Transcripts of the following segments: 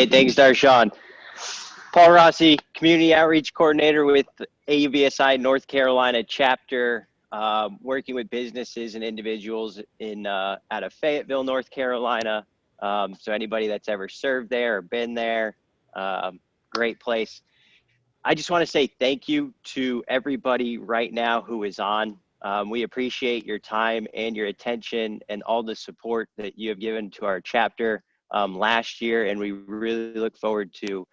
Hey, thanks, Darshan. Paul Rossi, Community Outreach Coordinator with AUVSI North Carolina Chapter, working with businesses and individuals out of Fayetteville, North Carolina. So anybody that's ever served there or been there, great place. I just want to say thank you to everybody right now who is on. We appreciate your time and your attention and all the support that you have given to our chapter last year, and we really look forward to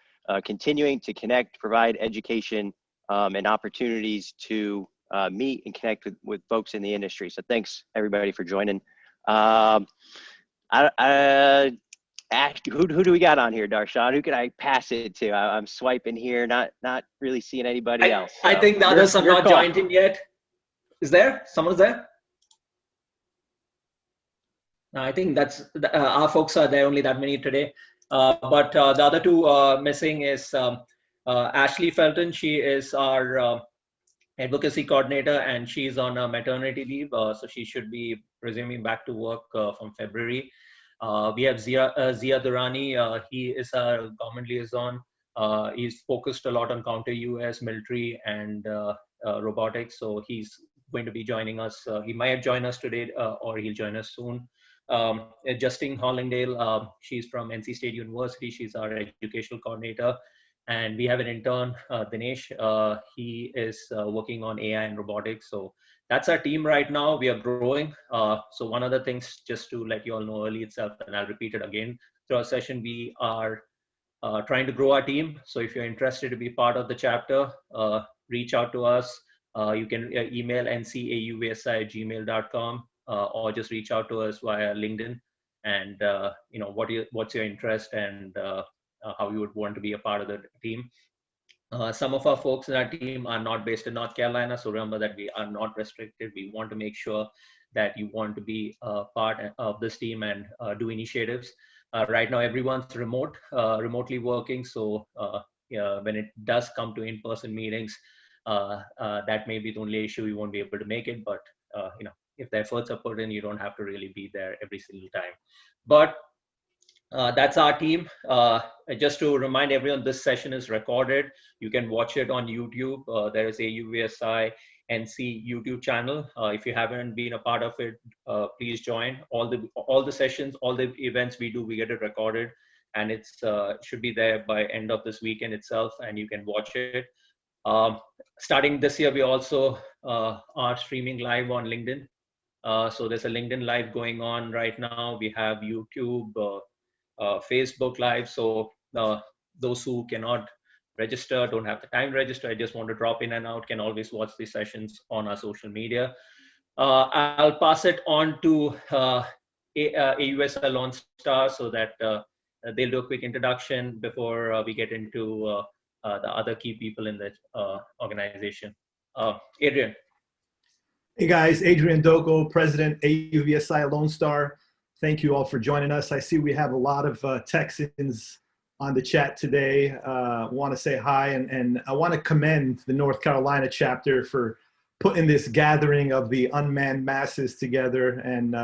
continuing to connect, provide education and opportunities to meet and connect with folks in the industry. So thanks everybody for joining. Ash, who do we got on here, Darshan? Who can I pass it to? I'm swiping here, not really seeing anybody else. So I think the others have not joined in yet. Is there? Someone's there? No, I think that's our folks are there, only that many today. But the other two missing is Ashley Felton. She is our advocacy coordinator, and she's on a maternity leave, so she should be resuming back to work from February. We have Zia Durrani. He is our government liaison. He's focused a lot on counter-US, military, and robotics. So he's going to be joining us. He might join us today, or he'll join us soon. Justine Hollingdale, she's from NC State University. She's our educational coordinator. And we have an intern, Dinesh. He is working on AI and robotics. So that's our team right now. We are growing. So one of the things, just to let you all know early itself, and I'll repeat it again through our session, we are trying to grow our team. So if you're interested to be part of the chapter, reach out to us. You can email ncauvsi@gmail.com or just reach out to us via LinkedIn. And what's your interest and how you would want to be a part of the team. Some of our folks in our team are not based in North Carolina, so remember that we are not restricted. We want to make sure that you want to be a part of this team and do initiatives. Right now, everyone's remotely working, so when it does come to in-person meetings, that may be the only issue. We won't be able to make it, but if the efforts are put in, you don't have to really be there every single time. But that's our team. Just to remind everyone, this session is recorded. You can watch it on YouTube. There is a UVSI NC YouTube channel. If you haven't been a part of it, please join. All the sessions, all the events we do, we get it recorded, and it's should be there by end of this weekend itself, and you can watch it. Starting this year, we also are streaming live on LinkedIn. So there's a LinkedIn Live going on right now. We have YouTube, Facebook Live. So those who cannot register, don't have the time to register, I just want to drop in and out, can always watch these sessions on our social media. I'll pass it on to AUSI Lone Star so that they'll do a quick introduction before we get into the other key people in the organization. Adrian. Hey guys, Adrian Dogo, President, AUVSI Lone Star. Thank you all for joining us. I see we have a lot of Texans on the chat today. Want to say hi, and I want to commend the North Carolina chapter for putting this gathering of the unmanned masses together, and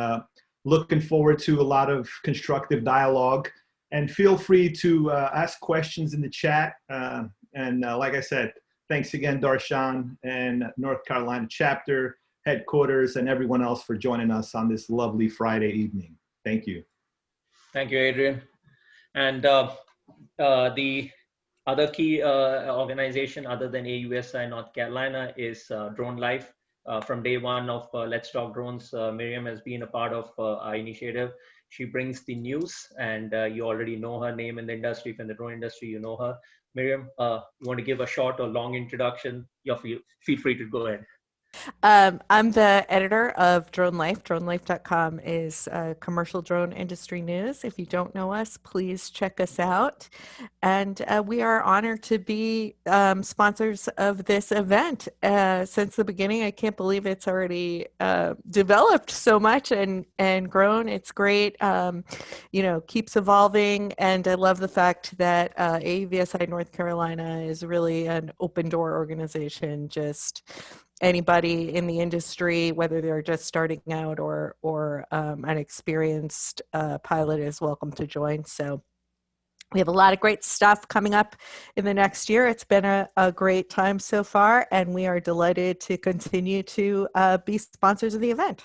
looking forward to a lot of constructive dialogue. And feel free to ask questions in the chat. Like I said, thanks again, Darshan and North Carolina chapter, headquarters, and everyone else for joining us on this lovely Friday evening. Thank you. Thank you, Adrian. And the other key organization other than AUSI North Carolina is Drone Life. From day one of Let's Talk Drones, Miriam has been a part of our initiative. She brings the news, and you already know her name in the industry. From the drone industry, you know her. Miriam, you want to give a short or long introduction? Feel free to go ahead. I'm the editor of Drone Life. DroneLife.com is commercial drone industry news. If you don't know us, please check us out. And we are honored to be sponsors of this event. Since the beginning, I can't believe it's already developed so much and grown. It's great. Keeps evolving. And I love the fact that AUVSI North Carolina is really an open door organization. Just anybody in the industry, whether they're just starting out or an experienced pilot, is welcome to join. So We have a lot of great stuff coming up in the next year. It's been a great time so far, and we are delighted to continue to be sponsors of the event.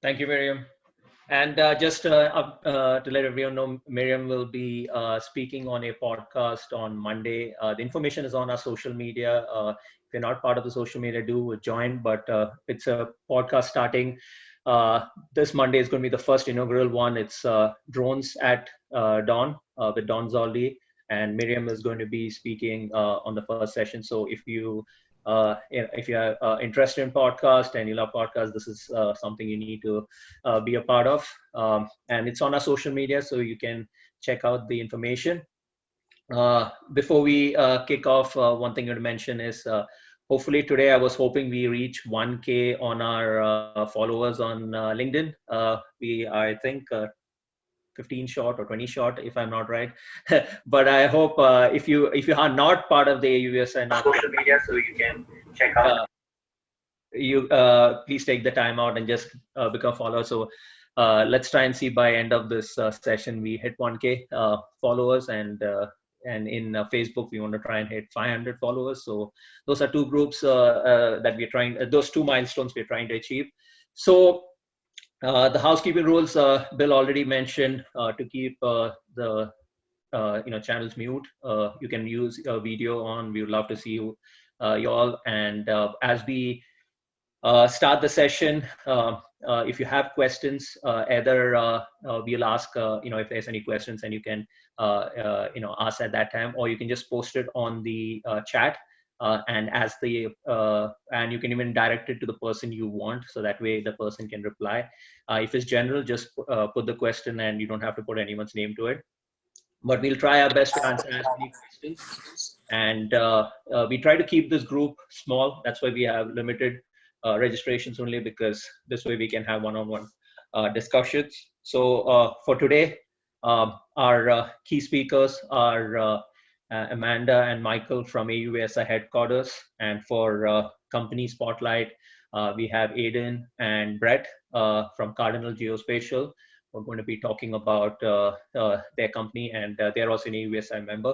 Thank you, Miriam. And just to let everyone know, Miriam will be speaking on a podcast on Monday. The information is on our social media. If you're not part of the social media, do join. But it's a podcast starting this Monday. Is going to be the first inaugural one. It's Drones at Dawn with Don Zoldi. And Miriam is going to be speaking on the first session. So if you are interested in podcast and you love podcasts, this is something you need to be a part of. And it's on our social media, so you can check out the information. Before we kick off, one thing to mention is hopefully today I was hoping we reach 1K on our followers on LinkedIn. We are, I think, 15 short or 20 short, if I'm not right. But I hope if you are not part of the AUVS and social media, so you can check out. Please take the time out and just become a follower. So let's try and see by end of this session we hit 1K followers, and in Facebook we want to try and hit 500 followers. So those are two groups that we're trying. Those two milestones we're trying to achieve. So. The housekeeping rules, Bill already mentioned, to keep the channels mute. You can use a video on. We would love to see you all. And as we start the session, if you have questions, either we'll ask if there's any questions, and you can ask at that time, or you can just post it on the chat. And and you can even direct it to the person you want, so that way the person can reply. If it's general, just put the question, and you don't have to put anyone's name to it. But we'll try our best to answer as many questions. And we try to keep this group small. That's why we have limited registrations only, because this way we can have one-on-one discussions. So for today, our key speakers are Amanda and Michael from AUVSI headquarters, and for company spotlight, we have Aiden and Brett from Cardinal Geospatial. We're going to be talking about their company, and they're also an AUVSI member.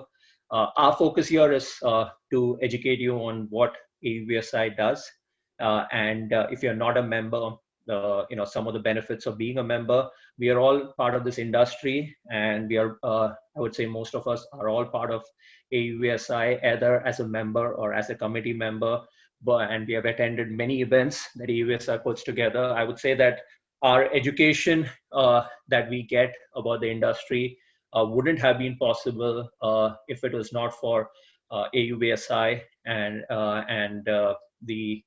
Our focus here is to educate you on what AUVSI does, and if you're not a member, some of the benefits of being a member. We are all part of this industry, and we are, I would say most of us are all part of AUVSI, either as a member or as a committee member. And we have attended many events that AUVSI puts together. I would say that our education that we get about the industry wouldn't have been possible if it was not for AUVSI and the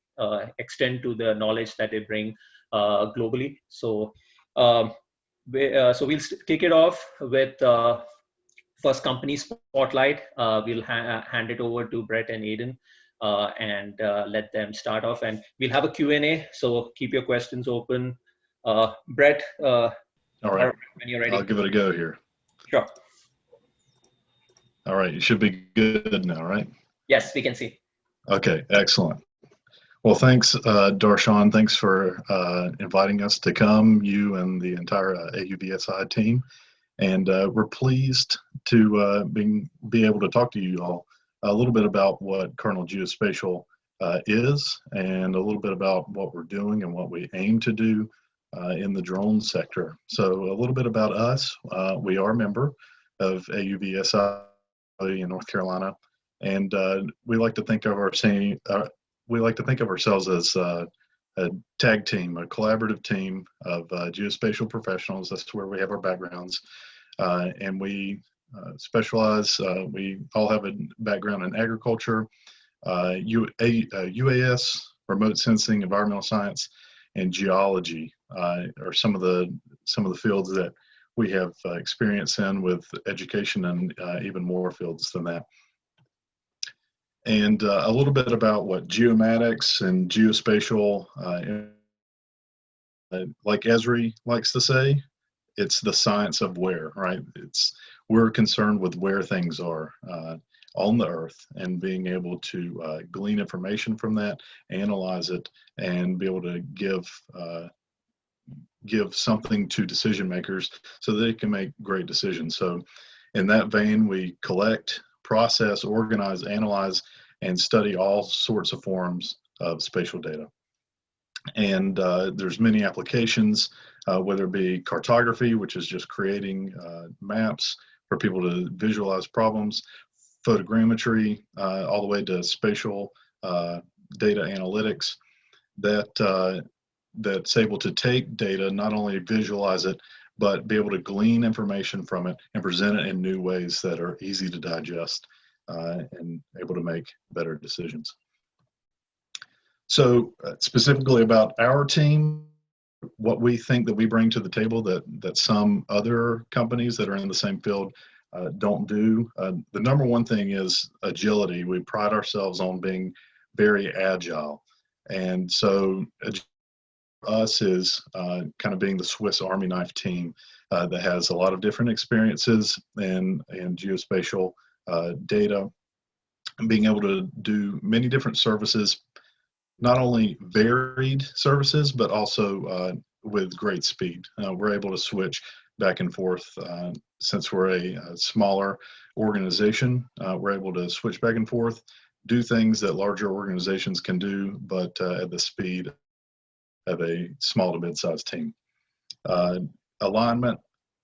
extent to the knowledge that they bring globally. So we'll kick it off with first company spotlight. We'll hand it over to Brett and Aiden and let them start off, and we'll have a Q&A, so keep your questions open. Brett, all right, when you're ready. I'll give it a go here. Sure. All right, you should be good now, right? Yes, we can see. Okay, excellent. Well, thanks, Darshan. Thanks for inviting us to come, you and the entire AUVSI team. And we're pleased to be able to talk to you all a little bit about what Cardinal Geospatial is, and a little bit about what we're doing and what we aim to do in the drone sector. So a little bit about us. We are a member of AUVSI in North Carolina, and we like to think of ourselves as a tag team, a collaborative team of geospatial professionals. That's where we have our backgrounds, and we specialize. We all have a background in agriculture, UAS, remote sensing, environmental science, and geology are some of the fields that we have experience in, with education and even more fields than that. And a little bit about what geomatics and geospatial, like Esri likes to say, it's the science of where, right? We're concerned with where things are on the earth, and being able to glean information from that, analyze it, and be able to give give something to decision makers so they can make great decisions. So in that vein, we collect, process, organize, analyze, and study all sorts of forms of spatial data. And there's many applications, whether it be cartography, which is just creating maps for people to visualize problems, photogrammetry, all the way to spatial data analytics that's able to take data, not only visualize it, but be able to glean information from it and present it in new ways that are easy to digest and able to make better decisions. So specifically about our team, what we think that we bring to the table that some other companies that are in the same field don't do. The number one thing is agility. We pride ourselves on being very agile. And so us is kind of being the Swiss Army knife team that has a lot of different experiences in geospatial data, and being able to do many different services, not only varied services, but also with great speed. We're able to switch back and forth. Since we're a smaller organization, we're able to switch back and forth, do things that larger organizations can do, but at the speed of a small to mid-sized team. Alignment,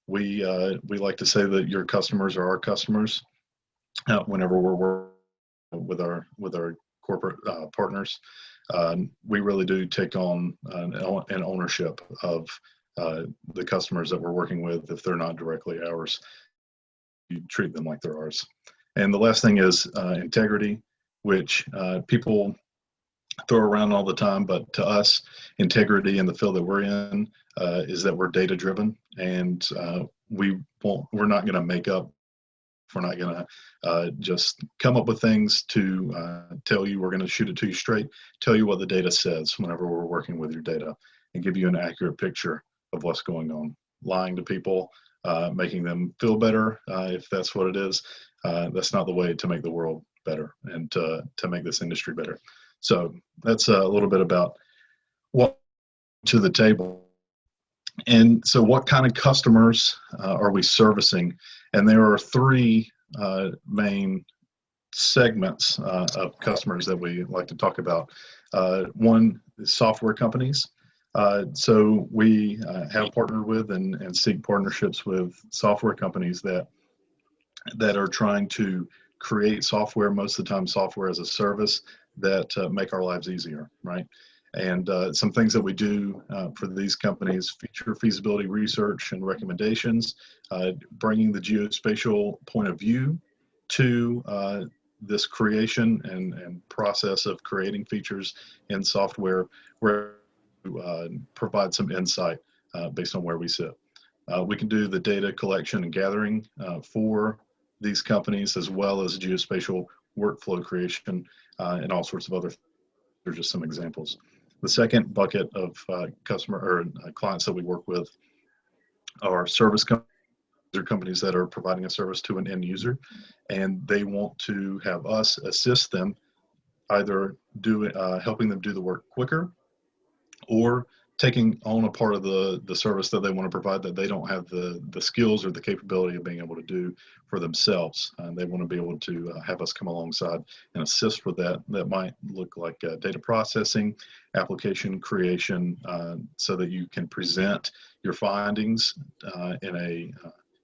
we like to say that your customers are our customers whenever we're working with our corporate partners. We really do take on an ownership of the customers that we're working with. If they're not directly ours, you treat them like they're ours. And the last thing is integrity, which people throw around all the time, but to us, integrity in the field that we're in is that we're data driven, and we're not going to make up. We're not going to just come up with things to tell you. We're going to shoot it to you straight, tell you what the data says whenever we're working with your data, and give you an accurate picture of what's going on. Lying to people, making them feel better, if that's what it is, that's not the way to make the world better and to make this industry better. So that's a little bit about what to the table. And so what kind of customers are we servicing? And there are three main segments of customers that we like to talk about. One is software companies. So we have partnered with and seek partnerships with software companies that are trying to create software, most of the time software as a service, that make our lives easier, right? And some things that we do for these companies: feature feasibility research and recommendations, bringing the geospatial point of view to this creation and process of creating features in software, where provide some insight based on where we sit. We can do the data collection and gathering for these companies, as well as geospatial workflow creation and all sorts of other things. They're just some examples. The second bucket of customer or clients that we work with are service companies, or companies that are providing a service to an end user, and they want to have us assist them, either helping them do the work quicker, or taking on a part of the service that they want to provide that they don't have the skills or the capability of being able to do for themselves. And they want to be able to have us come alongside and assist with that. That might look like data processing, application creation, so that you can present your findings in a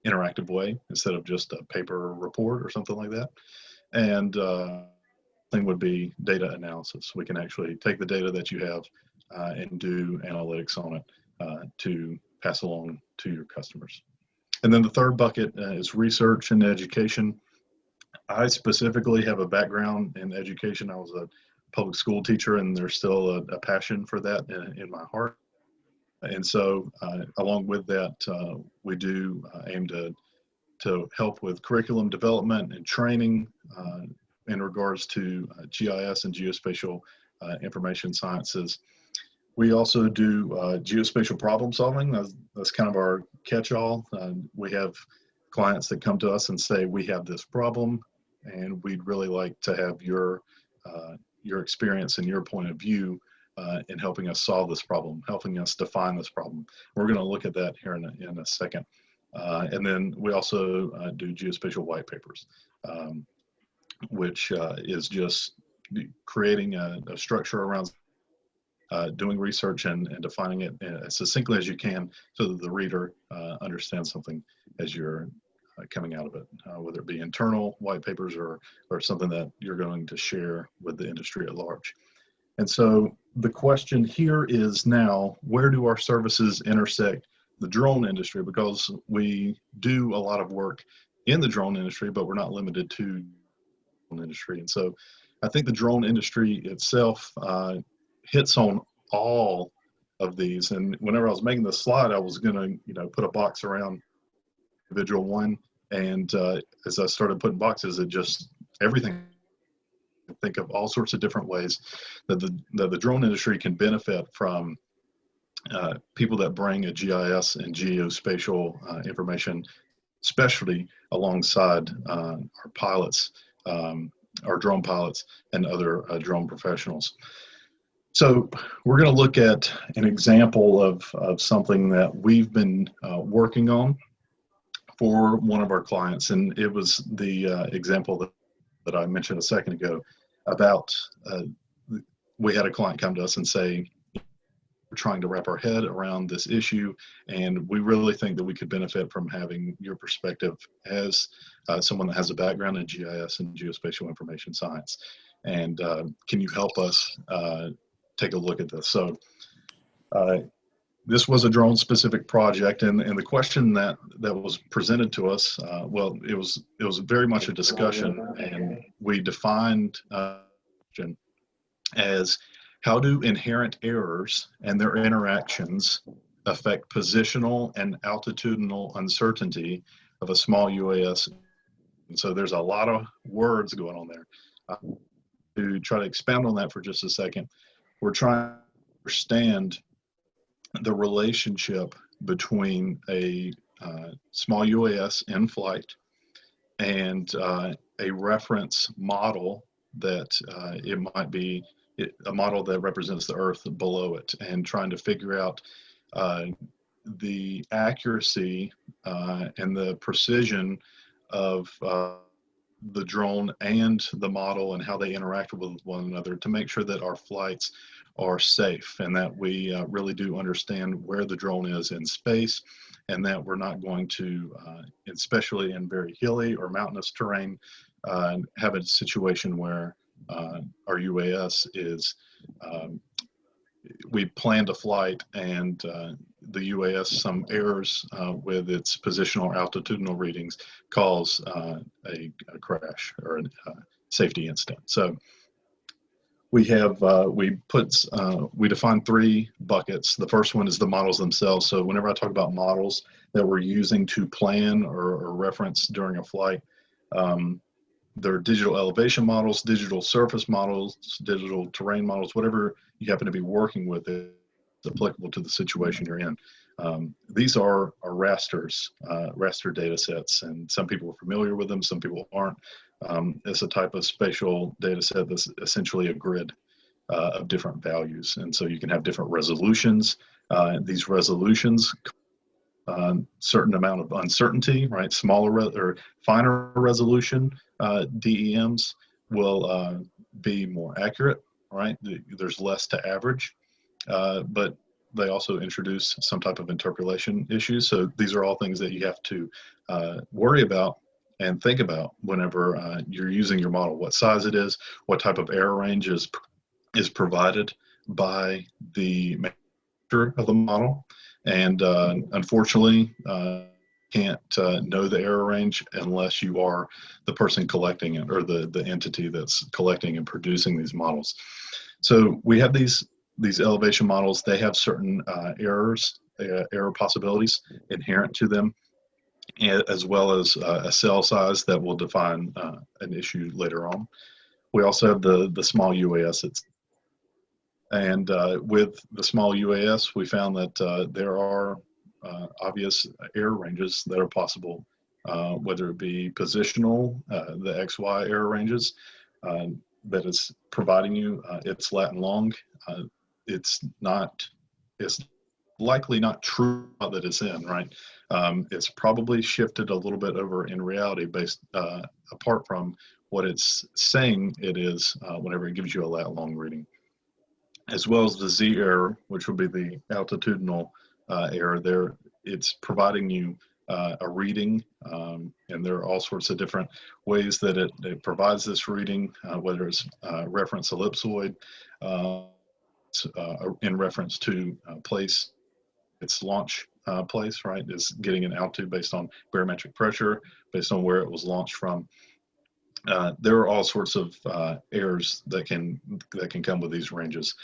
interactive way instead of just a paper report or something like that. And thing would be data analysis. We can actually take the data that you have and do analytics on it to pass along to your customers. And then the third bucket is research and education. I specifically have a background in education. I was a public school teacher, and there's still a passion for that in my heart. And so along with that, we do aim to help with curriculum development and training in regards to GIS and geospatial information sciences. We also do geospatial problem solving. That's kind of our catch-all. We have clients that come to us and say, we have this problem, and we'd really like to have your experience and your point of view in helping us solve this problem, helping us define this problem. We're going to look at that here in a second. And then we also do geospatial white papers, which is just creating a structure around doing research and defining it as succinctly as you can so that the reader understands something as you're coming out of it, whether it be internal white papers or something that you're going to share with the industry at large. And so the question here is now, where do our services intersect the drone industry? Because we do a lot of work in the drone industry, but we're not limited to the drone industry. And so I think the drone industry itself hits on all of these. And whenever I was making this slide, I was going to, put a box around individual one. And as I started putting boxes, it just, everything, think of all sorts of different ways that the drone industry can benefit from people that bring a GIS and geospatial information, especially alongside our pilots, our drone pilots, and other drone professionals. So we're going to look at an example of something that we've been working on for one of our clients, and it was the example that I mentioned a second ago about we had a client come to us and say, we're trying to wrap our head around this issue, and we really think that we could benefit from having your perspective as someone that has a background in GIS and geospatial information science. And can you help us take a look at this? So this was a drone specific project, and the question that was presented to us, well, it was very much a discussion, and we defined as how do inherent errors and their interactions affect positional and altitudinal uncertainty of a small UAS. And so there's a lot of words going on there. To try to expound on that for just a second, we're trying to understand the relationship between a small UAS in flight and a reference model that it might be a model that represents the Earth below it, and trying to figure out the accuracy and the precision of the drone and the model and how they interact with one another to make sure that our flights are safe, and that we really do understand where the drone is in space, and that we're not going to, especially in very hilly or mountainous terrain, have a situation where our UAS is, we planned a flight and the UAS, some errors with its positional or altitudinal readings cause a crash or a safety incident. So we have, we define 3 buckets. The first one is the models themselves. So whenever I talk about models that we're using to plan or reference during a flight, they're digital elevation models, digital surface models, digital terrain models, whatever you happen to be working with is applicable to the situation you're in. These are rasters, raster data sets, and some people are familiar with them, some people aren't. It's a type of spatial data set that's essentially a grid of different values. And so you can have different resolutions. These resolutions, certain amount of uncertainty, right? Smaller or finer resolution DEMs will be more accurate, right? There's less to average, but they also introduce some type of interpolation issues. So these are all things that you have to worry about and think about whenever you're using your model, what size it is, what type of error range is provided by the manufacturer of the model. And unfortunately, can't know the error range unless you are the person collecting it, or the entity that's collecting and producing these models. So we have these elevation models. They have certain errors, error possibilities inherent to them, as well as a cell size that will define an issue later on. We also have the small UAS. And with the small UAS, we found that there are obvious error ranges that are possible, whether it be positional, the XY error ranges that is providing you its lat and long, it's likely not true that it's in, right? It's probably shifted a little bit over in reality based apart from what it's saying it is whenever it gives you a lat long reading, as well as the Z error, which would be the altitudinal error there. It's providing you a reading, and there are all sorts of different ways that it provides this reading, whether it's reference ellipsoid, in reference to place, its launch place, right, is getting an altitude based on barometric pressure, based on where it was launched from. There are all sorts of errors that can come with these ranges.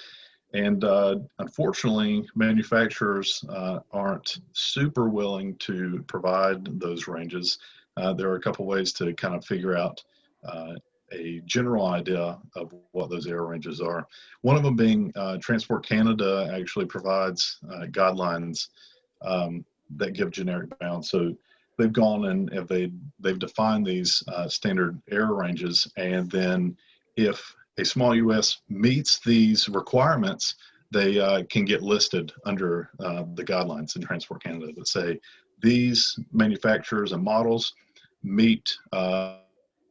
And unfortunately, manufacturers aren't super willing to provide those ranges. There are a couple ways to kind of figure out a general idea of what those error ranges are. One of them being Transport Canada actually provides guidelines that give generic bounds. So they've gone and they've defined these standard error ranges, and then if a small US meets these requirements, they can get listed under the guidelines in Transport Canada that say these manufacturers and models meet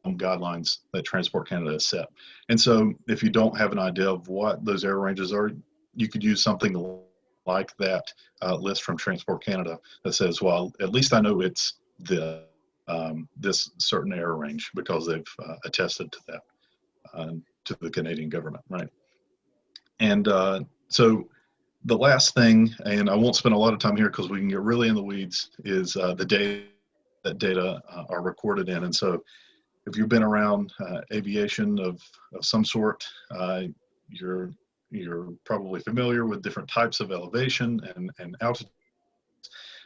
guidelines that Transport Canada has set. And so if you don't have an idea of what those error ranges are, you could use something like that list from Transport Canada that says, well, at least I know it's this certain error range because they've attested to that. To the Canadian government, right? And so the last thing, and I won't spend a lot of time here because we can get really in the weeds, is the data that data are recorded in. And so if you've been around aviation of some sort, you're probably familiar with different types of elevation and altitude,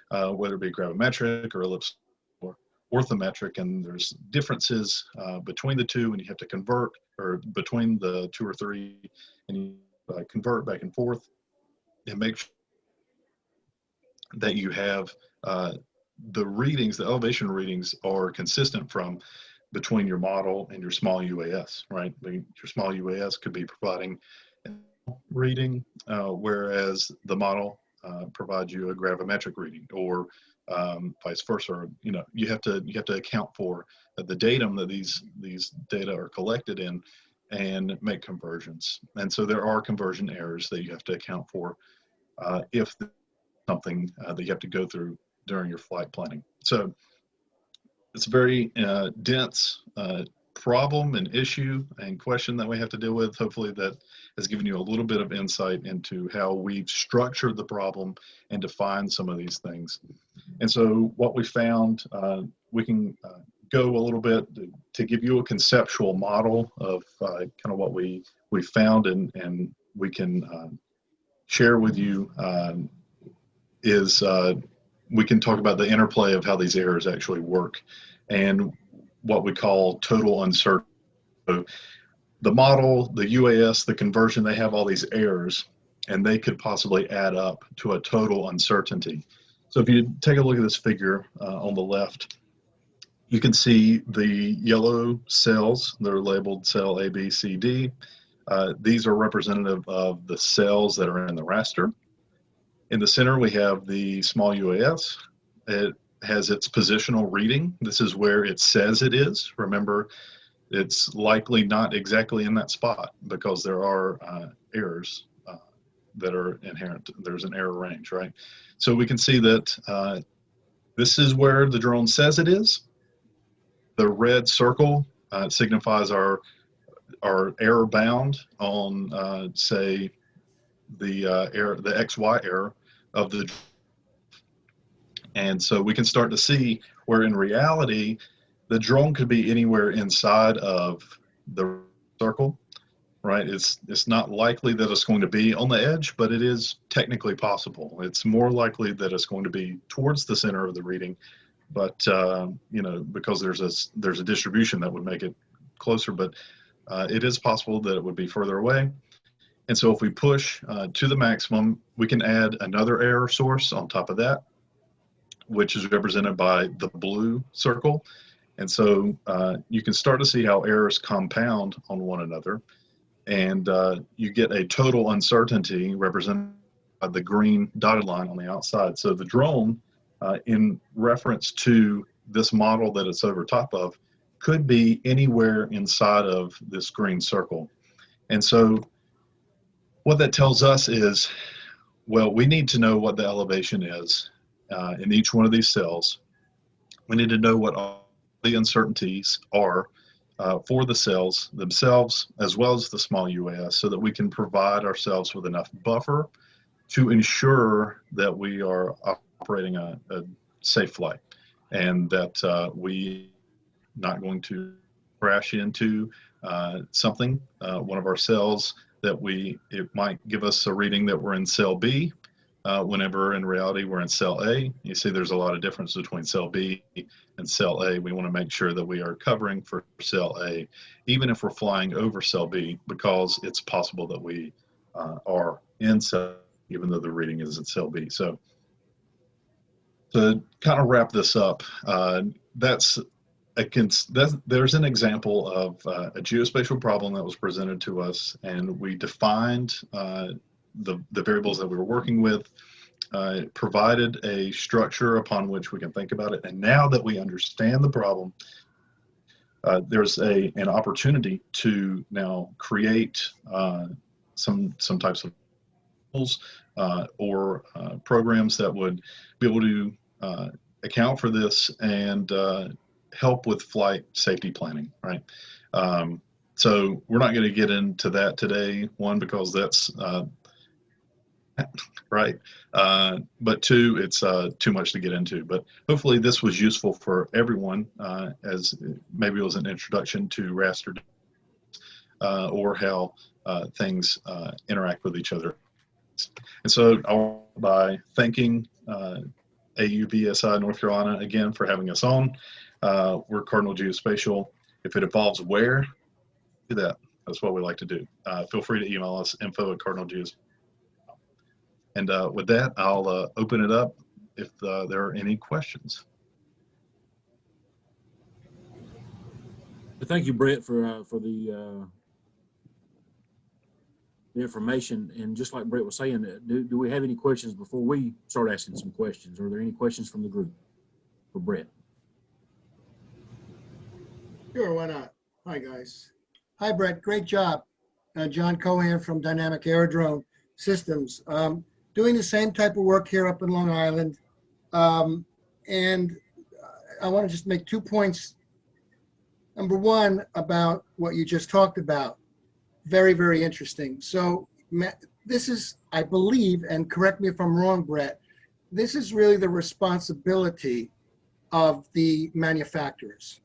whether it be gravimetric or ellipse or orthometric, and there's differences between the two, and you have to convert, or between the two or three, and you convert back and forth and make sure that you have the readings, the elevation readings are consistent from between your model and your small UAS, right? Your small UAS could be providing a reading, whereas the model provides you a gravimetric reading, or vice versa. You know, you have to account for the datum that these data are collected in and make conversions. And so there are conversion errors that you have to account for if something that you have to go through during your flight planning. So it's a very dense problem and issue and question that we have to deal with. Hopefully that has given you a little bit of insight into how we've structured the problem and defined some of these things. And so what we found, we can go a little bit to give you a conceptual model of kind of what we found, and we can share with you is we can talk about the interplay of how these errors actually work and what we call total uncertainty. So the model, the UAS, the conversion, they have all these errors, and they could possibly add up to a total uncertainty. So if you take a look at this figure on the left, you can see the yellow cells. They're labeled cell A, B, C, D. These are representative of the cells that are in the raster. In the center, we have the small UAS. It has its positional reading. This is where it says it is. Remember, it's likely not exactly in that spot because there are errors that are inherent. There's an error range, right? So we can see that this is where the drone says it is. The red circle signifies our error bound on, say, the XY error of the, and so we can start to see where in reality the drone could be anywhere inside of the circle, right? It's not likely that it's going to be on the edge, but it is technically possible. It's more likely that it's going to be towards the center of the reading, but you know, because there's a distribution that would make it closer, but it is possible that it would be further away. And so if we push to the maximum, we can add another error source on top of that, which is represented by the blue circle. And so you can start to see how errors compound on one another. and you get a total uncertainty represented by the green dotted line on the outside. So the drone, in reference to this model that it's over top of, could be anywhere inside of this green circle. And so what that tells us is, well, we need to know what the elevation is in each one of these cells. We need to know what all the uncertainties are for the cells themselves, as well as the small UAS, so that we can provide ourselves with enough buffer to ensure that we are operating a safe flight, and that we not going to crash into something, one of our cells, that it might give us a reading that we're in cell B, whenever in reality we're in cell A. You see there's a lot of difference between cell B and cell A. We want to make sure that we are covering for cell A, even if we're flying over cell B, because it's possible that we are in cell, even though the reading is at cell B. So to kind of wrap this up, there's an example of a geospatial problem that was presented to us, and we defined the variables that we were working with, provided a structure upon which we can think about it. And now that we understand the problem, there's an opportunity to now create some types of tools or programs that would be able to account for this and help with flight safety planning, right? So we're not going to get into that today, one, because that's right, but two, it's too much to get into. But hopefully this was useful for everyone, as maybe it was an introduction to raster or how things interact with each other. And so I'll by thanking AUVSI North Carolina again for having us on. We're Cardinal Geospatial. If it involves where, do that. That's what we like to do. Feel free to email us, info@cardinalgeospatial. And with that, I'll open it up if there are any questions. Thank you, Brett, for the information. And just like Brett was saying, do we have any questions before we start asking some questions? Are there any questions from the group for Brett? Sure, why not? Hi, guys. Hi, Brett. Great job. John Cohan from Dynamic Aerodrome Systems. Doing the same type of work here up in Long Island. And I want to just make 2 points. Number one, about what you just talked about. Very, very interesting. So this is, I believe, and correct me if I'm wrong, Brett, this is really the responsibility of the manufacturers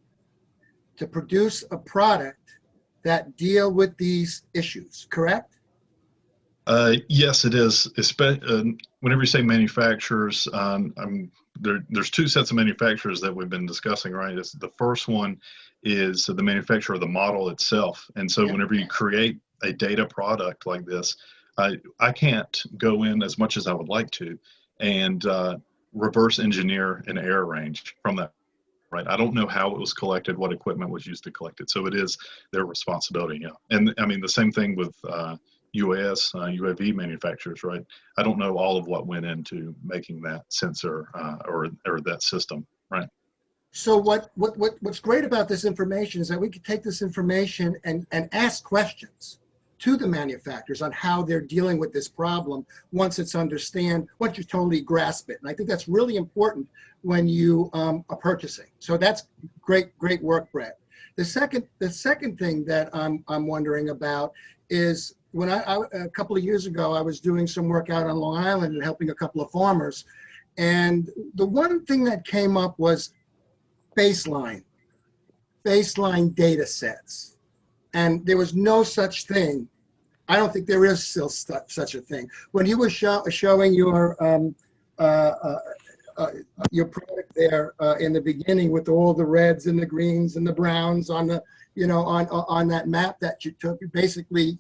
to produce a product that deal with these issues, correct? Yes, it is. Whenever you say manufacturers, there's two sets of manufacturers that we've been discussing, right? The first one is the manufacturer of the model itself. And so whenever you create a data product like this, I can't go in as much as I would like to and reverse engineer an error range from that, right? I don't know how it was collected, what equipment was used to collect it. So it is their responsibility, yeah. And I mean, the same thing with UAS, UAV manufacturers, right? I don't know all of what went into making that sensor or that system, right? So what's great about this information is that we can take this information and ask questions to the manufacturers on how they're dealing with this problem once you totally grasp it. And I think that's really important when you are purchasing. So that's great work, Brett. The second thing that I'm wondering about is when a couple of years ago, I was doing some work out on Long Island and helping a couple of farmers. And the one thing that came up was baseline data sets. And there was no such thing. I don't think there is still such a thing. When you were showing your product there in the beginning with all the reds and the greens and the browns on the, on that map that you took, basically,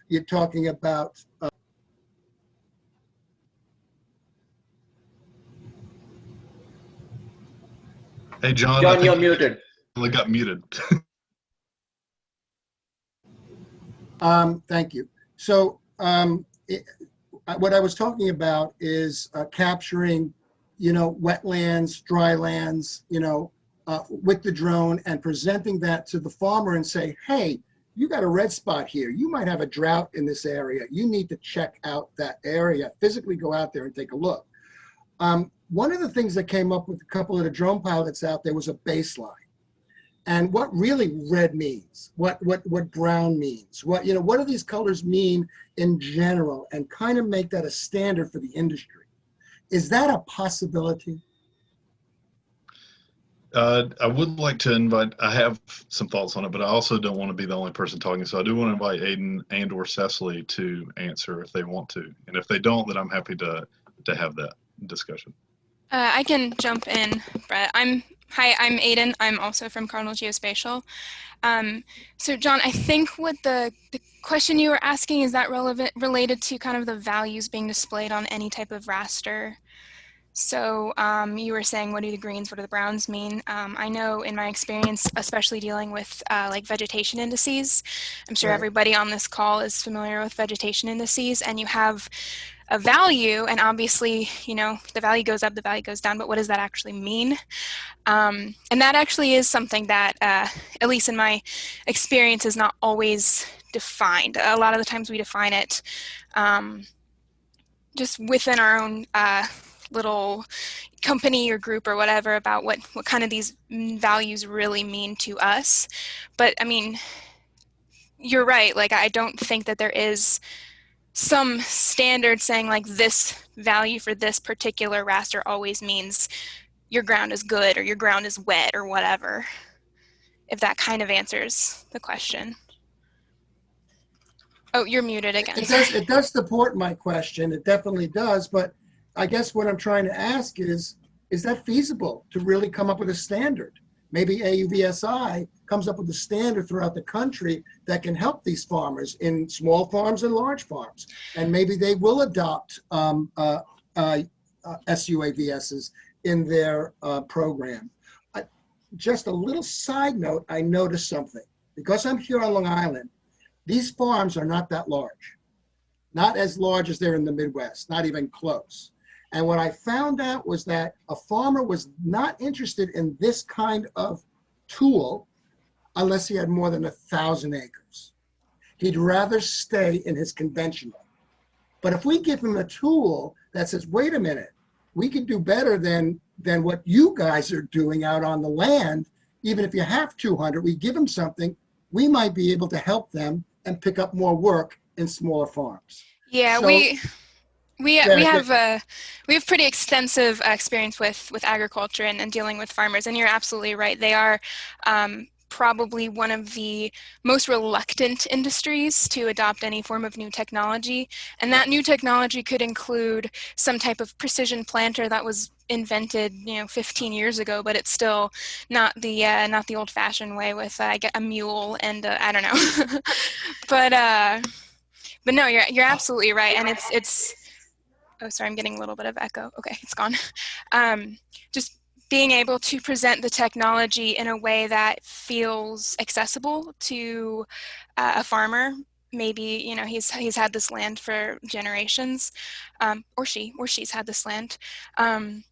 you're talking about. Hey, John. John, you're muted. I got muted. Thank you. So what I was talking about is capturing, wetlands, dry lands, with the drone and presenting that to the farmer and say, hey, you got a red spot here. You might have a drought in this area. You need to check out that area, physically go out there and take a look. One of the things that came up with a couple of the drone pilots out there was a baseline. And what really red means, what brown means, what do these colors mean in general, and kind of make that a standard for the industry. Is that a possibility? I would like to invite, I have some thoughts on it, but I also don't want to be the only person talking. So I do want to invite Aiden and or Cecily to answer if they want to. And if they don't, then I'm happy to have that discussion. I can jump in, Brett. Hi, I'm Aiden. I'm also from Cardinal Geospatial. So John, I think what the question you were asking, is that related to kind of the values being displayed on any type of raster? So you were saying, what do the greens, what do the browns mean? I know in my experience, especially dealing with like vegetation indices, I'm sure everybody on this call is familiar with vegetation indices, and you have a value, and obviously, the value goes up, the value goes down, but what does that actually mean? And that actually is something that, at least in my experience, is not always defined. A lot of the times we define it just within our own little company or group or whatever about what kind of these values really mean to us. But I mean, you're right. Like, I don't think that there is some standard saying like this value for this particular raster always means your ground is good or your ground is wet or whatever, if that kind of answers the question. Oh, you're muted again. It does support my question. It definitely does. But I guess what I'm trying to ask is that feasible to really come up with a standard? Maybe AUVSI comes up with a standard throughout the country that can help these farmers in small farms and large farms. And maybe they will adopt SUAVSs in their program. Just a little side note, I noticed something. Because I'm here on Long Island, these farms are not that large. Not as large as they're in the Midwest, not even close. And what I found out was that a farmer was not interested in this kind of tool unless he had more than 1,000 acres. He'd rather stay in his conventional. But if we give him a tool that says, wait a minute, we can do better than what you guys are doing out on the land, even if you have 200, we give them something, we might be able to help them and pick up more work in smaller farms. Yeah, So, we have pretty extensive experience with agriculture and dealing with farmers, and you're absolutely right. They are probably one of the most reluctant industries to adopt any form of new technology, and that new technology could include some type of precision planter that was invented 15 years ago, but it's still not the old-fashioned way with a mule and I don't know. but no, you're absolutely right, and it's oh, sorry, I'm getting a little bit of echo. Okay, it's gone. Just being able to present the technology in a way that feels accessible to a farmer. Maybe he's had this land for generations, or she's had this land, and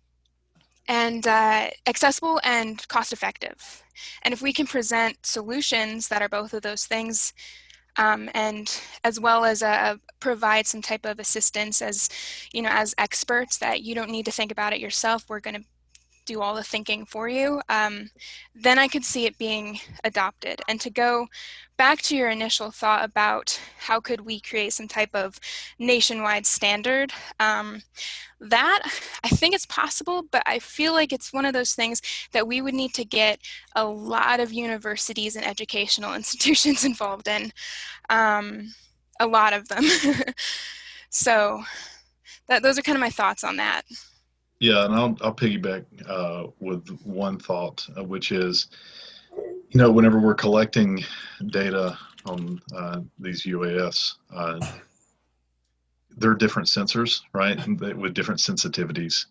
accessible and cost effective. And if we can present solutions that are both of those things, and as well as provide some type of assistance as experts, that you don't need to think about it yourself, we're going to do all the thinking for you, then I could see it being adopted. And to go back to your initial thought about how could we create some type of nationwide standard, that I think it's possible, but I feel like it's one of those things that we would need to get a lot of universities and educational institutions involved in, a lot of them. So those are kind of my thoughts on that. Yeah, and I'll piggyback with one thought, which is, whenever we're collecting data on these UAS, there are different sensors, right, with different sensitivities.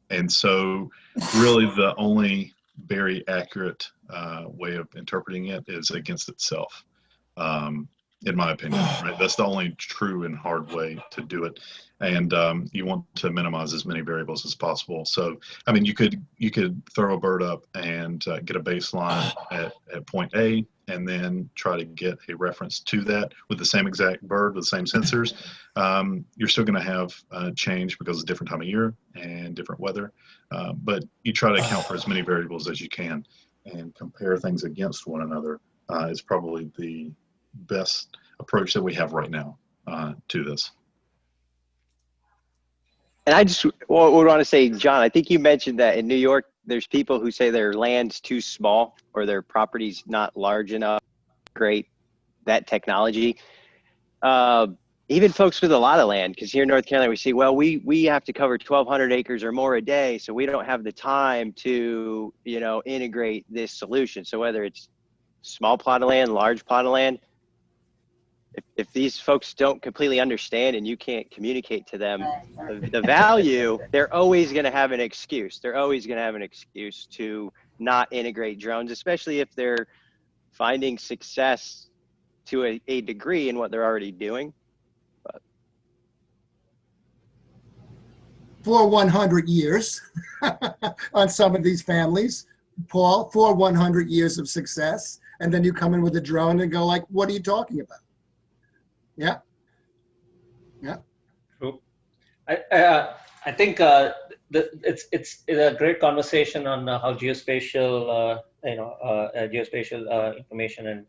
And so really the only very accurate way of interpreting it is against itself. in my opinion, right? That's the only true and hard way to do it. And you want to minimize as many variables as possible. So, I mean, you could throw a bird up and get a baseline at point A, and then try to get a reference to that with the same exact bird with the same sensors. You're still going to have change because it's a different time of year and different weather. But you try to account for as many variables as you can and compare things against one another is probably the best approach that we have right now to this. And I just would want to say, John, I think you mentioned that in New York, there's people who say their land's too small or their property's not large enough to create that technology. Even folks with a lot of land, because here in North Carolina, we see, well, we have to cover 1,200 acres or more a day, so we don't have the time to, integrate this solution. So whether it's small plot of land, large plot of land, if these folks don't completely understand and you can't communicate to them the value, they're always going to have an excuse. They're always going to have an excuse to not integrate drones, especially if they're finding success to a degree in what they're already doing. But for 100 years on some of these families, Paul, for 100 years of success. And then you come in with a drone and go like, what are you talking about? Yeah. Yeah. True. I think it's a great conversation on how geospatial, geospatial information and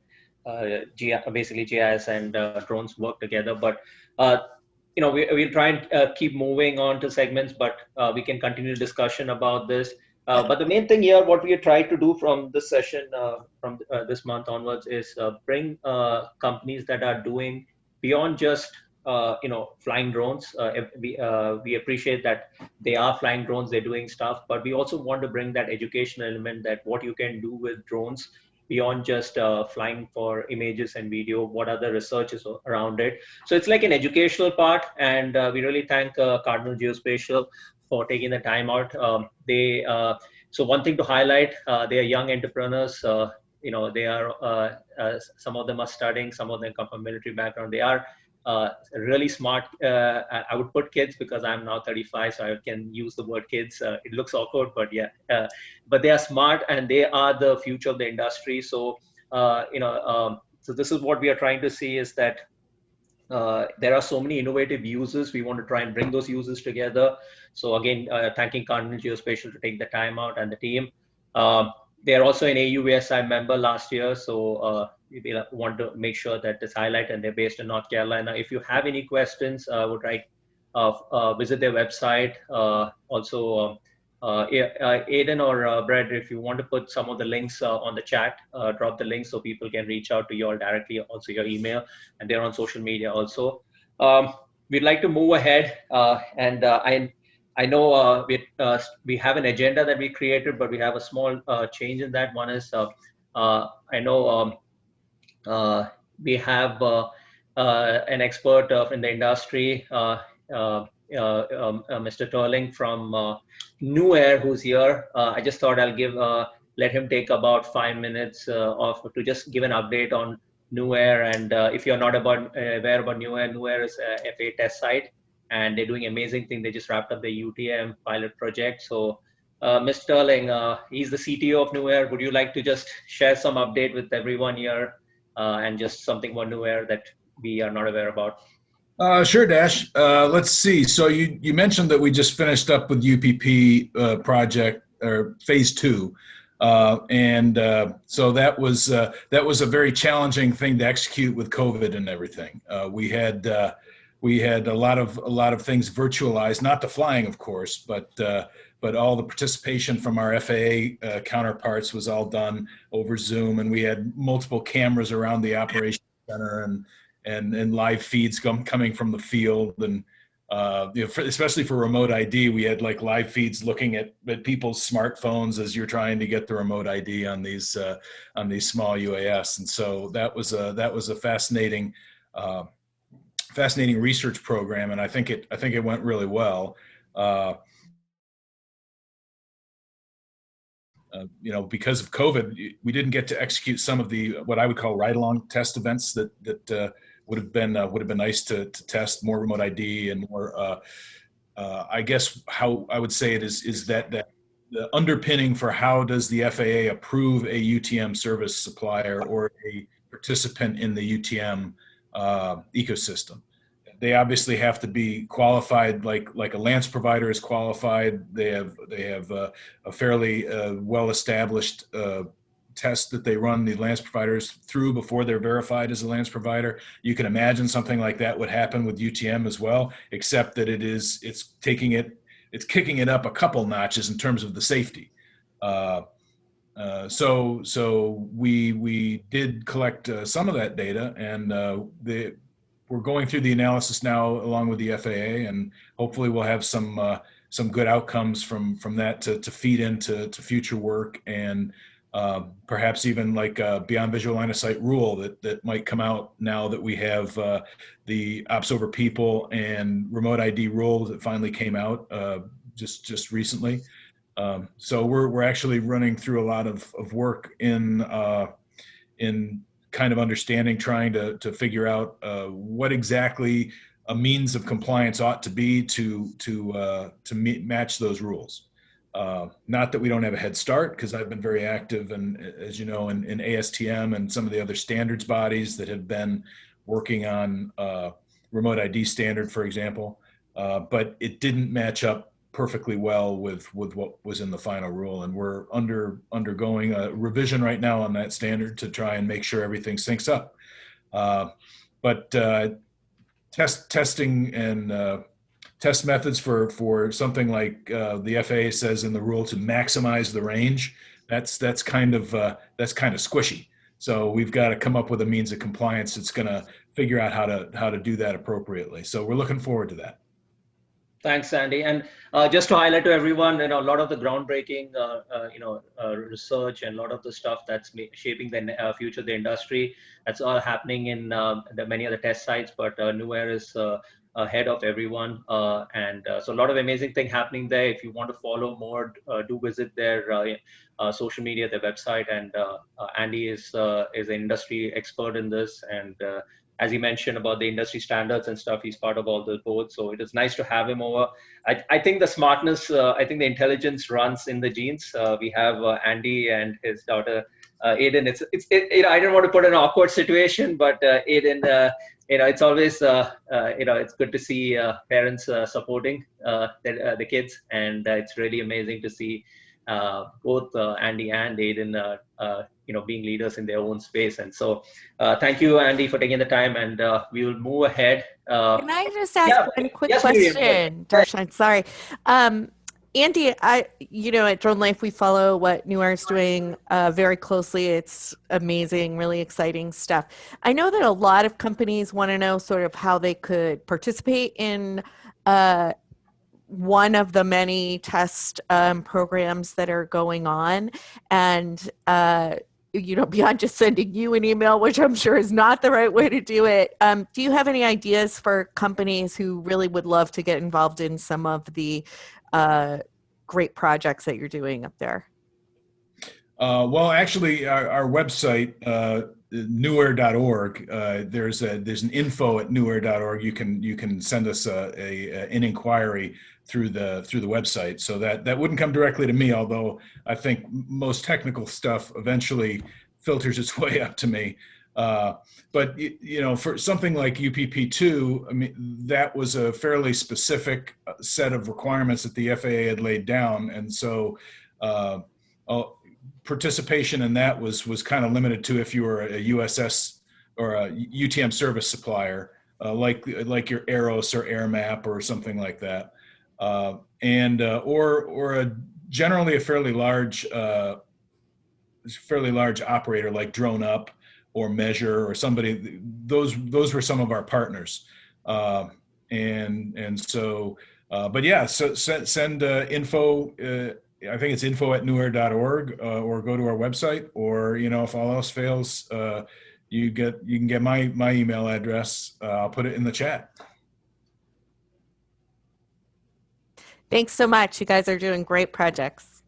basically GIS and drones work together. But we'll try and keep moving on to segments, but we can continue discussion about this. But the main thing here, what we try to do from this session, from this month onwards, is bring companies that are doing beyond just flying drones. We appreciate that they are flying drones, they're doing stuff, but we also want to bring that educational element, that what you can do with drones beyond just flying for images and video, what are the researches around it. So it's like an educational part, and we really thank Cardinal Geospatial for taking the time out. So one thing to highlight, they are young entrepreneurs. They are, some of them are studying, some of them come from military background. They are really smart. I would put kids because I'm now 35, so I can use the word kids. It looks awkward, but yeah. But they are smart and they are the future of the industry. So, so this is what we are trying to see, is that there are so many innovative users. We want to try and bring those users together. So again, thanking Cardinal Geospatial to take the time out, and the team. They are also an AUVSI member last year, so we want to make sure that it's highlighted, and they're based in North Carolina. If you have any questions, I would visit their website. Also, Aiden or Brad, if you want to put some of the links on the chat, drop the links so people can reach out to you all directly, also your email, and they're on social media also. We'd like to move ahead, and I know we have an agenda that we created, but we have a small change in that. One is, I know we have an expert in the industry, Mr. Turling from New Air, who's here. I just thought I'll let him take about 5 minutes to just give an update on New Air. And if you're not aware about New Air is a FAA test site, and they're doing amazing things. They just wrapped up the UTM pilot project. So Mr. Turling, he's the CTO of New Air. Would you like to just share some update with everyone here and just something about New Air that we are not aware about? Sure, Dash. Let's see. So you mentioned that we just finished up with UPP project, or phase 2. So that was a very challenging thing to execute with COVID and everything. We had a lot of things virtualized, not the flying, of course, but all the participation from our FAA counterparts was all done over Zoom, and we had multiple cameras around the operations center and live feeds coming from the field, and especially for remote ID, we had like live feeds looking at people's smartphones as you're trying to get the remote ID on these small UAS, and so that was a fascinating research program, and I think it went really well. because of COVID, we didn't get to execute some of the what I would call ride-along test events that would have been nice to test more remote ID and more. I guess how I would say it is that the underpinning for how does the FAA approve a UTM service supplier or a participant in the UTM ecosystem. They obviously have to be qualified, like a Lance provider is qualified. They have a fairly well-established test that they run the Lance providers through before they're verified as a Lance provider. You can imagine something like that would happen with UTM as well, except that it's kicking it up a couple notches in terms of the safety. So we did collect some of that data, and we're going through the analysis now along with the FAA, and hopefully we'll have some good outcomes from that to feed into future work, and perhaps even like a beyond visual line of sight rule that might come out now that we have the ops over people and remote ID rules that finally came out just recently. So we're actually running through a lot of work in kind of understanding, trying to figure out what exactly a means of compliance ought to be to match those rules. Not that we don't have a head start, because I've been very active, and as you know, in ASTM and some of the other standards bodies that have been working on remote ID standard, for example, but it didn't match up perfectly well with what was in the final rule, and we're undergoing a revision right now on that standard to try and make sure everything syncs up. But testing and test methods for something like the FAA says in the rule to maximize the range, that's kind of squishy. So we've got to come up with a means of compliance that's going to figure out how to do that appropriately. So we're looking forward to that. Thanks, Andy. And just to highlight to everyone, a lot of the groundbreaking, research and a lot of the stuff that's shaping the future of the industry, that's all happening in many other test sites, but New Air is ahead of everyone. And so a lot of amazing thing happening there. If you want to follow more, do visit their social media, their website. And Andy is an industry expert in this. And as he mentioned about the industry standards and stuff, he's part of all the boards. So it is nice to have him over. I think the smartness, I think the intelligence runs in the genes. We have Andy and his daughter, Aiden. I don't want to put in an awkward situation, but Aiden, it's always, it's good to see parents supporting the kids. And it's really amazing to see both Andy and Aiden, being leaders in their own space. And so thank you, Andy, for taking the time, and we will move ahead. Can I just ask one quick question, Darshan? Sorry. Andy, at Drone Life, we follow what New Air is doing very closely. It's amazing, really exciting stuff. I know that a lot of companies want to know sort of how they could participate in one of the many test programs that are going on. And, beyond just sending you an email, which I'm sure is not the right way to do it, do you have any ideas for companies who really would love to get involved in some of the great projects that you're doing up there? Well, actually, our website, newair.org, there's an info at newair.org. You can send us an inquiry through the website. So that wouldn't come directly to me, although I think most technical stuff eventually filters its way up to me. But for something like UPP2, I mean, that was a fairly specific set of requirements that the FAA had laid down, and so participation in that was kind of limited to if you were a USS or a UTM service supplier, like your Aeros or AirMap or something like that, and generally a fairly large operator like Drone Up or Measure or somebody. Those were some of our partners, and so but yeah, so send info. I think it's info@newair.org, or go to our website, or if all else fails, you can get my email address. I'll put it in the chat. Thanks so much. You guys are doing great projects.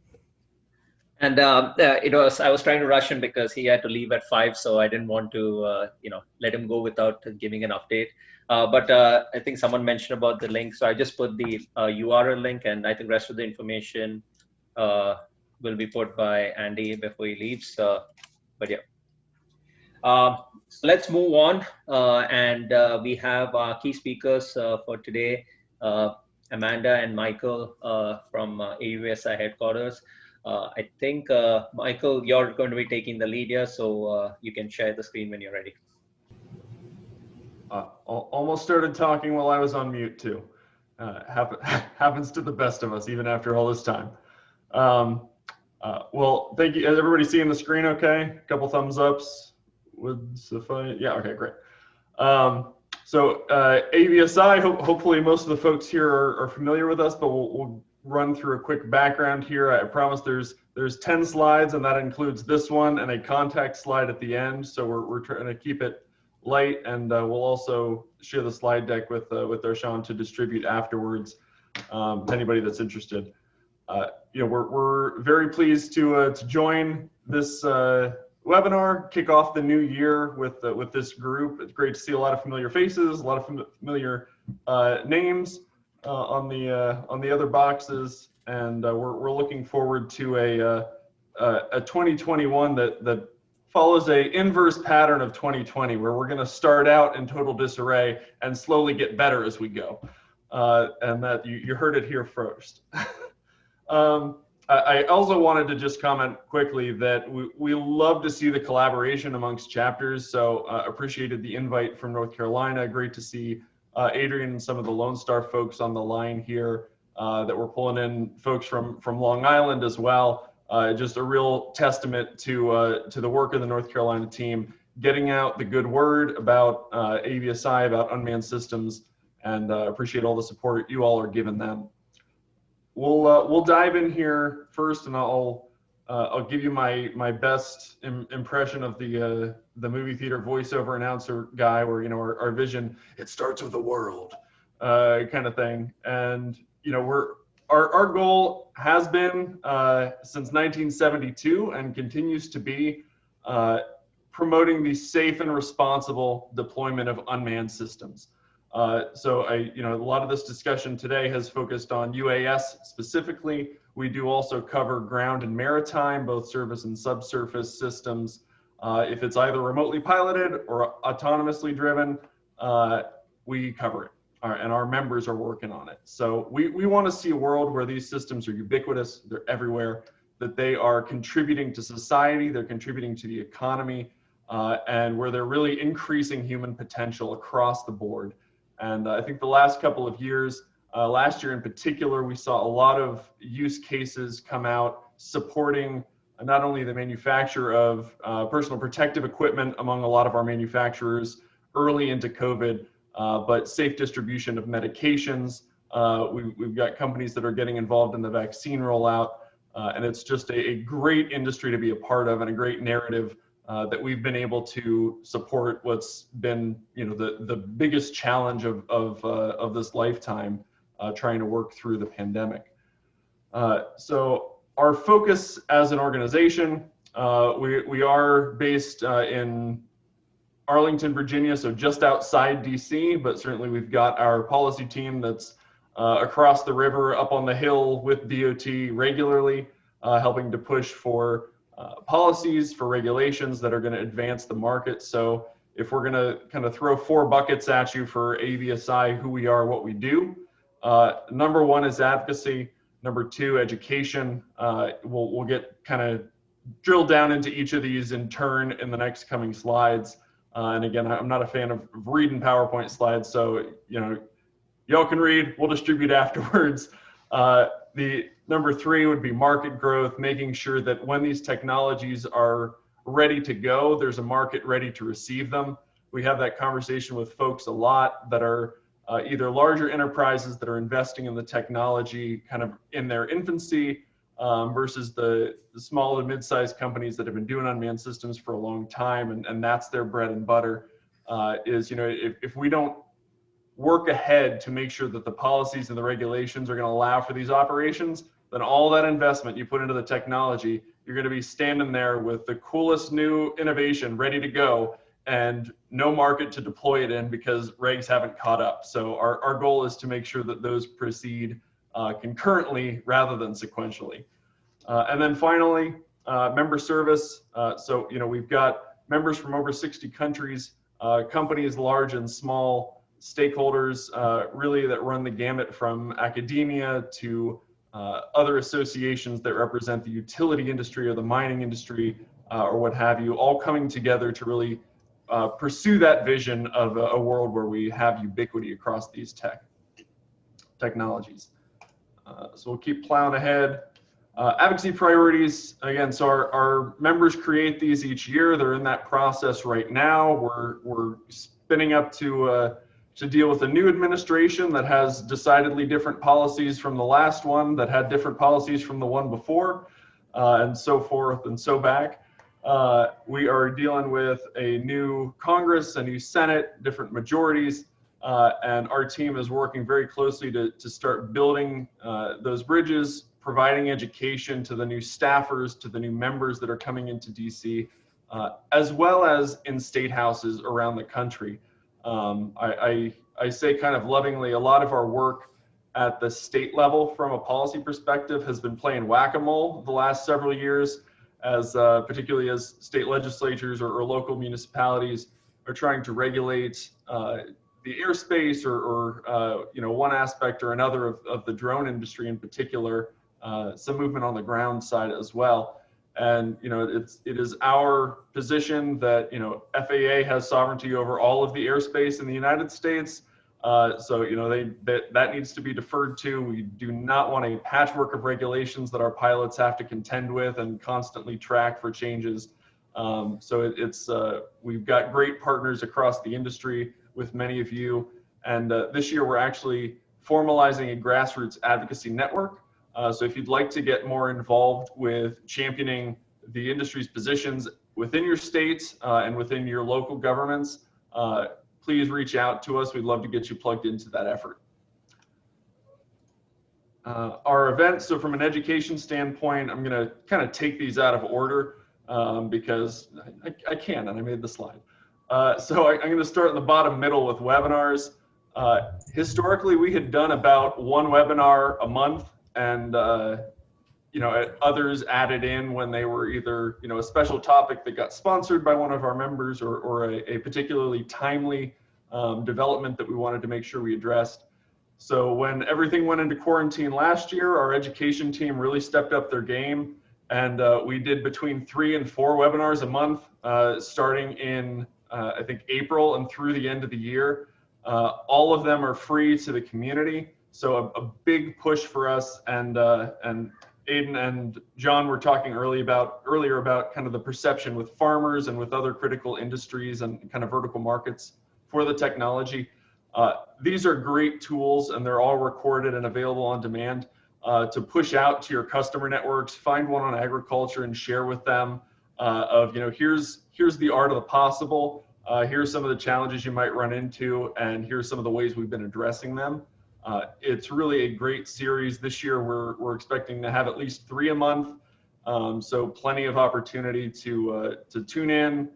And I was trying to rush him because he had to leave at 5, so I didn't want to let him go without giving an update. But I think someone mentioned about the link, so I just put the URL link, and I think the rest of the information will be put by Andy before he leaves. But yeah. So let's move on, and we have our key speakers for today, Amanda and Michael from AUSI headquarters. I think, Michael, you're going to be taking the lead here, so you can share the screen when you're ready. Almost started talking while I was on mute too. Happens to the best of us, even after all this time. Well, thank you. Is everybody seeing the screen okay? A couple thumbs ups would suffice. Yeah, okay, great. So AVSI, hopefully most of the folks here are familiar with us, but we'll run through a quick background here. I promise there's 10 slides, and that includes this one and a contact slide at the end. So we're trying to keep it light, and we'll also share the slide deck with Darshan to distribute afterwards to anybody that's interested. We're very pleased to join this webinar, kick off the new year with this group. It's great to see a lot of familiar faces, a lot of familiar names on the other boxes, and we're looking forward to a 2021 that follows a inverse pattern of 2020, where we're going to start out in total disarray and slowly get better as we go, and that you heard it here first. I also wanted to just comment quickly that we love to see the collaboration amongst chapters. So appreciated the invite from North Carolina. Great to see Adrian and some of the Lone Star folks on the line here, that we're pulling in folks from Long Island as well. Just a real testament to the work of the North Carolina team, getting out the good word about AVSI, about unmanned systems, and appreciate all the support you all are giving them. We'll dive in here first, and I'll give you my best impression of the movie theater voiceover announcer guy, where our vision, it starts with the world, kind of thing. And our goal has been since 1972 and continues to be promoting the safe and responsible deployment of unmanned systems. So a lot of this discussion today has focused on UAS specifically. We do also cover ground and maritime, both surface and subsurface systems. If it's either remotely piloted or autonomously driven, we cover it, and our members are working on it. So we want to see a world where these systems are ubiquitous, they're everywhere, that they are contributing to society, they're contributing to the economy, and where they're really increasing human potential across the board. And I think the last couple of years, last year in particular, we saw a lot of use cases come out supporting not only the manufacture of personal protective equipment among a lot of our manufacturers early into COVID, but safe distribution of medications. We've got companies that are getting involved in the vaccine rollout, and it's just a great industry to be a part of, and a great narrative that we've been able to support what's been, the biggest challenge of this lifetime, trying to work through the pandemic. So our focus as an organization, we are based in Arlington, Virginia, so just outside DC, but certainly we've got our policy team that's across the river, up on the hill with DOT regularly, helping to push for policies, for regulations that are going to advance the market. So if we're going to kind of throw 4 buckets at you for AVSI, who we are, what we do, number 1 is advocacy. Number 2, education. We'll get kind of drilled down into each of these in turn in the next coming slides. And again, I'm not a fan of reading PowerPoint slides, so y'all can read, we'll distribute afterwards. The number 3 would be market growth, making sure that when these technologies are ready to go, there's a market ready to receive them. We have that conversation with folks a lot that are either larger enterprises that are investing in the technology kind of in their infancy, versus the small to mid-sized companies that have been doing unmanned systems for a long time, and that's their bread and butter. If we don't work ahead to make sure that the policies and the regulations are going to allow for these operations, then all that investment you put into the technology, you're going to be standing there with the coolest new innovation ready to go and no market to deploy it in because regs haven't caught up. So our goal is to make sure that those proceed concurrently rather than sequentially. And then finally, member service. So, we've got members from over 60 countries, companies large and small, stakeholders really that run the gamut from academia to other associations that represent the utility industry or the mining industry or what have you, all coming together to really pursue that vision of a world where we have ubiquity across these technologies. So we'll keep plowing ahead. Advocacy priorities, again, so our members create these each year. They're in that process right now. We're spinning up to deal with a new administration that has decidedly different policies from the last one, that had different policies from the one before, and so forth and so back. We are dealing with a new Congress, a new Senate, different majorities, and our team is working very closely to start building those bridges, providing education to the new staffers, to the new members that are coming into DC, as well as in state houses around the country. I say kind of lovingly, a lot of our work at the state level from a policy perspective has been playing whack-a-mole the last several years, as particularly as state legislatures or local municipalities are trying to regulate the airspace or one aspect or another of the drone industry in particular, some movement on the ground side as well. And it is our position that FAA has sovereignty over all of the airspace in the United States. So that needs to be deferred to. We do not want a patchwork of regulations that our pilots have to contend with and constantly track for changes. So we've got great partners across the industry with many of you, and this year we're actually formalizing a grassroots advocacy network. So if you'd like to get more involved with championing the industry's positions within your states and within your local governments, please reach out to us. We'd love to get you plugged into that effort. Our events, so from an education standpoint, I'm going to kind of take these out of order because I can, and I made the slide. So I'm going to start in the bottom middle with webinars. Historically, we had done about one webinar a month, and others added in when they were either a special topic that got sponsored by one of our members or a particularly timely development that we wanted to make sure we addressed. So when everything went into quarantine last year, our education team really stepped up their game, and we did between 3 and 4 webinars a month, starting in I think April and through the end of the year. All of them are free to the community. So a big push for us, and Aiden and John were talking earlier about kind of the perception with farmers and with other critical industries and kind of vertical markets for the technology. These are great tools, and they're all recorded and available on demand to push out to your customer networks. Find one on agriculture and share with them here's the art of the possible. Here's some of the challenges you might run into, and here's some of the ways we've been addressing them. It's really a great series. This year, we're expecting to have at least 3 a month. So plenty of opportunity to tune in,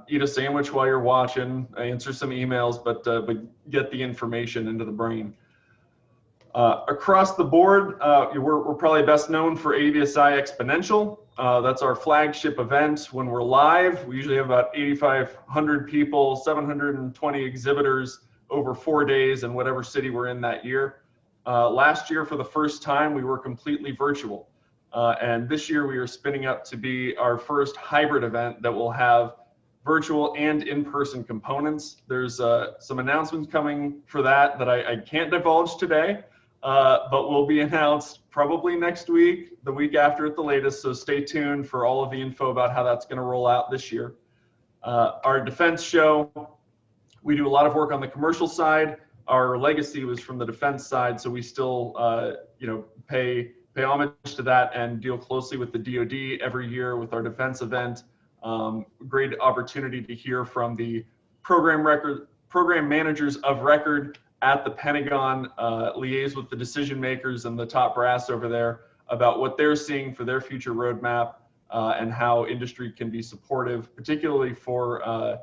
eat a sandwich while you're watching, answer some emails, but get the information into the brain. Across the board, we're probably best known for AVSI Exponential. That's our flagship event. When we're live, we usually have about 8,500 people, 720 exhibitors over 4 days in whatever city we're in that year. Last year, for the first time, we were completely virtual. And this year, we are spinning up to be our first hybrid event that will have virtual and in-person components. There's some announcements coming for that I can't divulge today, but will be announced probably next week, the week after at the latest. So stay tuned for all of the info about how that's going to roll out this year. Our defense show, we do a lot of work on the commercial side. Our legacy was from the defense side, so we still, pay homage to that and deal closely with the DoD every year with our defense event. Great opportunity to hear from the program managers of record at the Pentagon, liaise with the decision makers and the top brass over there about what they're seeing for their future roadmap and how industry can be supportive, particularly for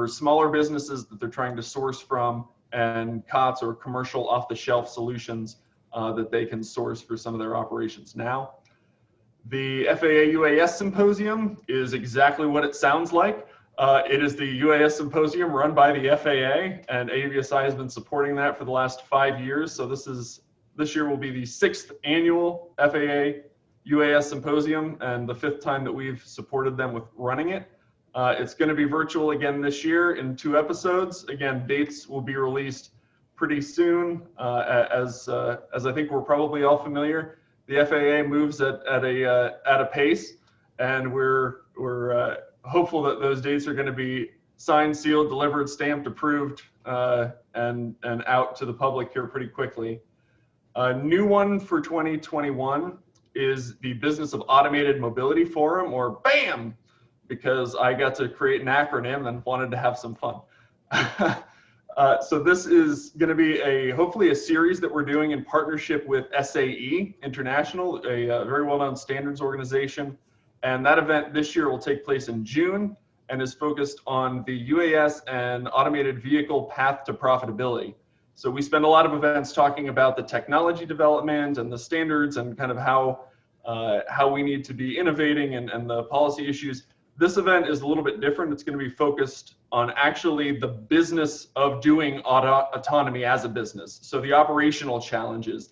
smaller businesses that they're trying to source from, and COTS or commercial off-the-shelf solutions that they can source for some of their operations now. The FAA UAS Symposium is exactly what it sounds like. It is the UAS Symposium run by the FAA, and AUVSI has been supporting that for the last 5 years. So this year will be the 6th annual FAA UAS Symposium and the 5th time that we've supported them with running it. It's going to be virtual again this year in 2 episodes. Again, dates will be released pretty soon. As I think we're probably all familiar, the FAA moves at a pace, and we're hopeful that those dates are going to be signed, sealed, delivered, stamped, approved, and out to the public here pretty quickly. A new one for 2021 is the Business of Automated Mobility Forum, or BAM, because I got to create an acronym and wanted to have some fun. So this is going to be hopefully a series that we're doing in partnership with SAE International, a very well-known standards organization. And that event this year will take place in June and is focused on the UAS and automated vehicle path to profitability. So we spend a lot of events talking about the technology development and the standards and kind of how we need to be innovating and the policy issues. This event is a little bit different. It's going to be focused on actually the business of doing autonomy as a business. So the operational challenges,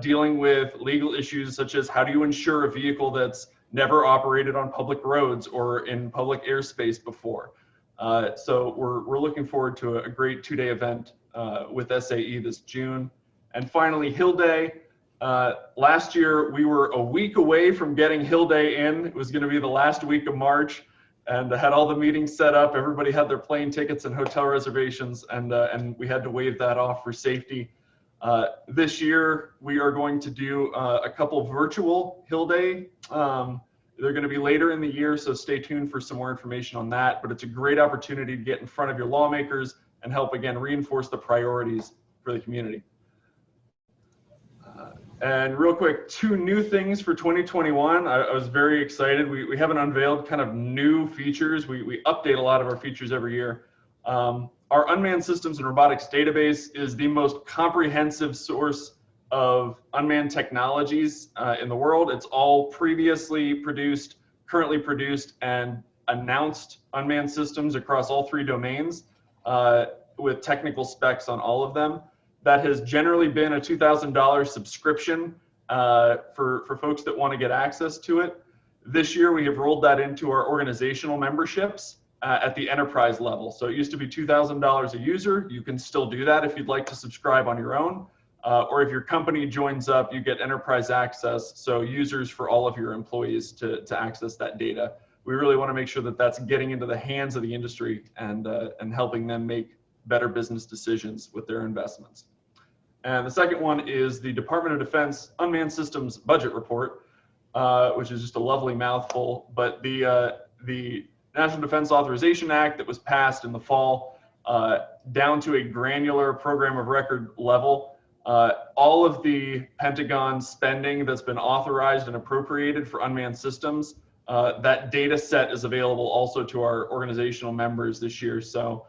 dealing with legal issues such as how do you insure a vehicle that's never operated on public roads or in public airspace before. So we're looking forward to a great 2-day event with SAE this June. And finally, Hill Day. Last year, we were a week away from getting Hill Day in. It was going to be the last week of March, and had all the meetings set up. Everybody had their plane tickets and hotel reservations, and we had to waive that off for safety. This year, we are going to do a couple virtual Hill Day. They're going to be later in the year, so stay tuned for some more information on that. But it's a great opportunity to get in front of your lawmakers and help, again, reinforce the priorities for the community. And real quick, 2 new things for 2021. I was very excited. We haven't unveiled kind of new features. We update a lot of our features every year. Our Unmanned Systems and Robotics database is the most comprehensive source of unmanned technologies in the world. It's all previously produced, currently produced, and announced unmanned systems across all 3 domains with technical specs on all of them. That has generally been a $2,000 subscription for folks that want to get access to it. This year, we have rolled that into our organizational memberships at the enterprise level. So it used to be $2,000 a user. You can still do that if you'd like to subscribe on your own. Or if your company joins up, you get enterprise access, so users for all of your employees to access that data. We really want to make sure that that's getting into the hands of the industry and helping them make better business decisions with their investments. And the second one is the Department of Defense Unmanned Systems Budget Report, which is just a lovely mouthful. But the National Defense Authorization Act that was passed in the fall, down to a granular program of record level, all of the Pentagon spending that's been authorized and appropriated for unmanned systems, that data set is available also to our organizational members this year. So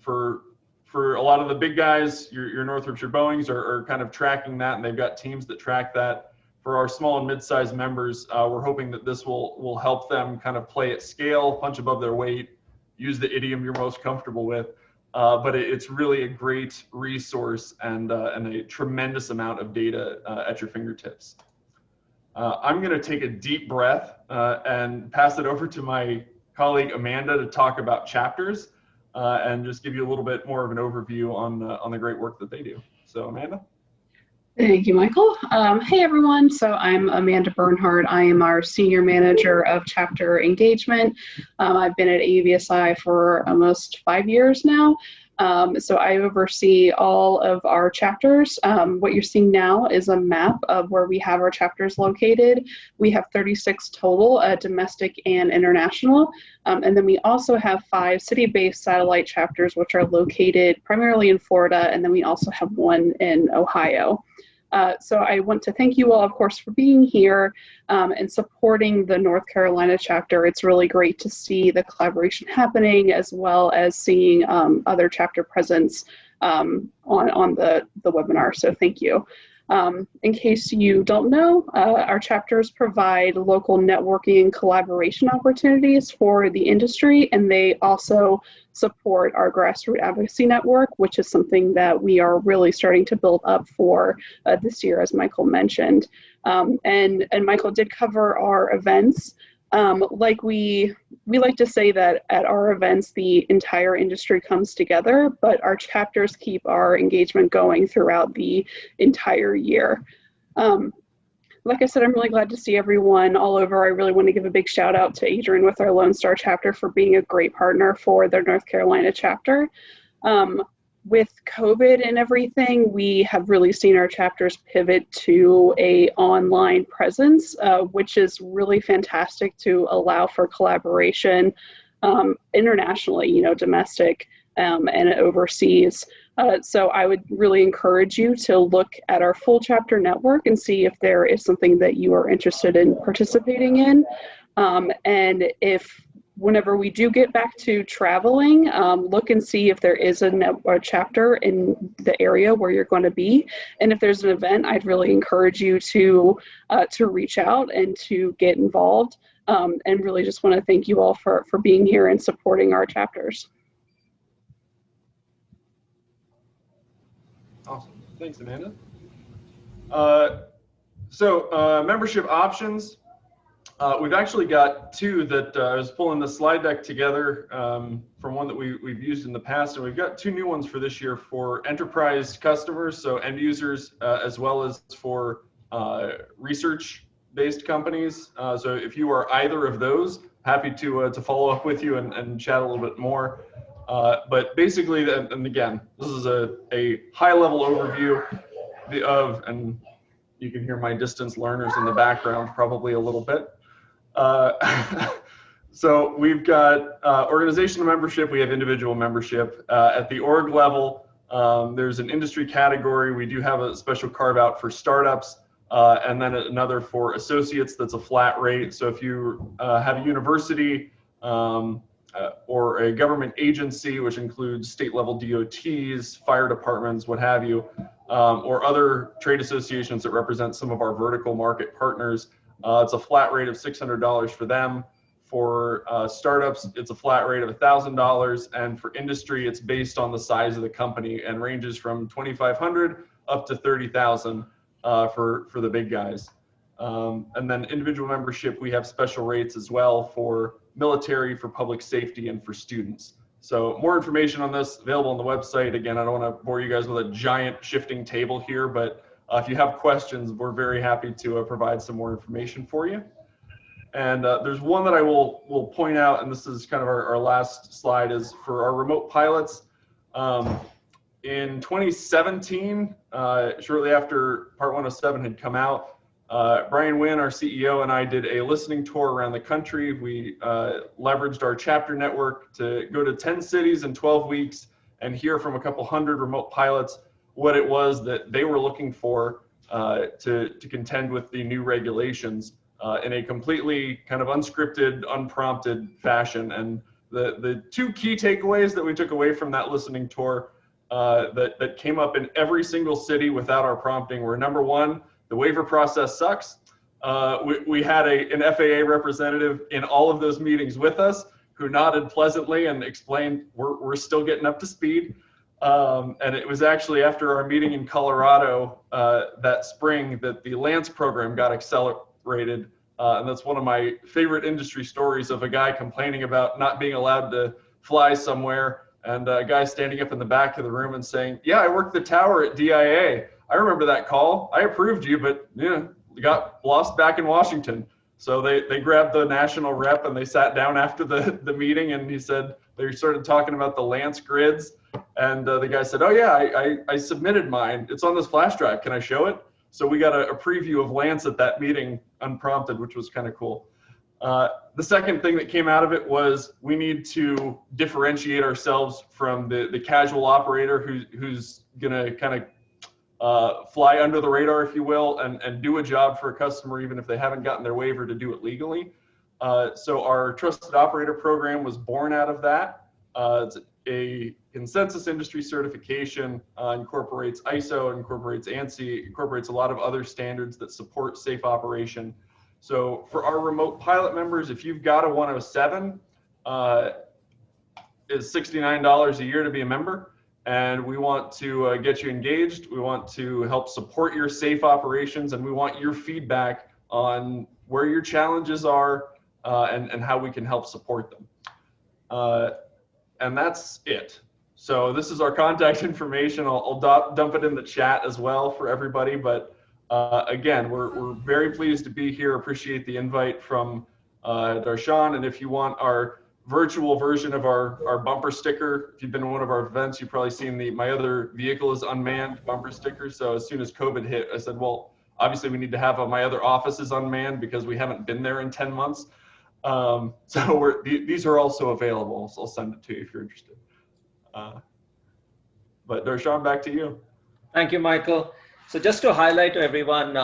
for a lot of the big guys, your Northrops, your Boeings are kind of tracking that, and they've got teams that track that. For our small and mid-sized members, we're hoping that this will help them kind of play at scale, punch above their weight, use the idiom you're most comfortable with. But it's really a great resource and a tremendous amount of data at your fingertips. I'm going to take a deep breath and pass it over to my colleague Amanda to talk about chapters and just give you a little bit more of an overview on the great work that they do. So Amanda. Thank you, Michael. Hey, everyone. So I'm Amanda Bernhardt. I am our Senior Manager of Chapter Engagement. I've been at AUVSI for almost 5 years now. So I oversee all of our chapters. What you're seeing now is a map of where we have our chapters located. We have 36 total, domestic and international. And then we also have 5 city-based satellite chapters, which are located primarily in Florida. And then we also have 1 in Ohio. So I want to thank you all, of course, for being here and supporting the North Carolina chapter. It's really great to see the collaboration happening, as well as seeing other chapter presence on the webinar. So thank you. In case you don't know, our chapters provide local networking and collaboration opportunities for the industry, and they also support our Grassroots Advocacy Network, which is something that we are really starting to build up for this year, as Michael mentioned. And Michael did cover our events. Like we like to say that at our events, the entire industry comes together, but our chapters keep our engagement going throughout the entire year. Like I said, I'm really glad to see everyone all over. I really want to give a big shout out to Adrian with our Lone Star chapter for being a great partner for their North Carolina chapter. With COVID and everything, we have really seen our chapters pivot to a online presence, which is really fantastic to allow for collaboration internationally, domestic and overseas. So I would really encourage you to look at our full chapter network and see if there is something that you are interested in participating in. And whenever we do get back to traveling, look and see if there is a chapter in the area where you're going to be. And if there's an event, I'd really encourage you to reach out and to get involved. And really just want to thank you all for being here and supporting our chapters. Awesome. Thanks, Amanda. So membership options. We've actually got two that I was pulling the slide deck together from one that we've used in the past, and we've got two new ones for this year for enterprise customers, so end users, as well as for research-based companies. So if you are either of those, happy to follow up with you and chat a little bit more. But basically, and again, this is a high-level overview of, and you can hear my distance learners in the background probably a little bit. So we've got organizational membership, we have individual membership. At the org level, there's an industry category. We do have a special carve out for startups, and then another for associates that's a flat rate. So if you have a university or a government agency, which includes state level DOTs, fire departments, what have you, or other trade associations that represent some of our vertical market partners, it's a flat rate of $600 for them. For startups, it's a flat rate of $1,000, and for industry, it's based on the size of the company and ranges from $2,500 up to $30,000 for the big guys. And then individual membership, we have special rates as well for military, for public safety, and for students. So more information on this available on the website. Again, I don't want to bore you guys with a giant shifting table here, but if you have questions, we're very happy to provide some more information for you. And there's one that I will point out, and this is kind of our last slide, is for our remote pilots. In 2017, shortly after Part 107 had come out, Brian Wynn, our CEO, and I did a listening tour around the country. We leveraged our chapter network to go to 10 cities in 12 weeks and hear from a couple hundred remote pilots what it was that they were looking for to contend with the new regulations in a completely kind of unscripted, unprompted fashion. And the two key takeaways that we took away from that listening tour that came up in every single city without our prompting were, number one, the waiver process sucks. We had an FAA representative in all of those meetings with us who nodded pleasantly and explained we're still getting up to speed. And it was actually after our meeting in Colorado that spring that the Lance program got accelerated. And that's one of my favorite industry stories of a guy complaining about not being allowed to fly somewhere, and a guy standing up in the back of the room and saying, yeah, I worked the tower at DIA. I remember that call. I approved you, but you got lost back in Washington. So they grabbed the national rep and they sat down after the meeting, and he said, they started talking about the Lance grids. And the guy said, oh yeah, I submitted mine. It's on this flash drive. Can I show it? So we got a preview of Lance at that meeting unprompted, which was kind of cool. The second thing that came out of it was we need to differentiate ourselves from the casual operator who's gonna kind fly under the radar, if you will, and do a job for a customer, even if they haven't gotten their waiver to do it legally. So our Trusted Operator program was born out of that. It's a consensus industry certification, incorporates ISO, incorporates ANSI, incorporates a lot of other standards that support safe operation. So for our remote pilot members, if you've got a 107, is $69 a year to be a member. And we want to get you engaged. We want to help support your safe operations, and we want your feedback on where your challenges are and how we can help support them. And that's it. So this is our contact information. I'll dump it in the chat as well for everybody. But again, we're very pleased to be here. Appreciate the invite from Darshan. And if you want our virtual version of our bumper sticker, if you've been to one of our events, you've probably seen my other vehicle is unmanned bumper sticker. So as soon as COVID hit, I said, well, obviously we need to have my other office is unmanned because we haven't been there in 10 months. So these are also available. So I'll send it to you if you're interested. But Darshan, back to you. Thank you, Michael. So just to highlight to everyone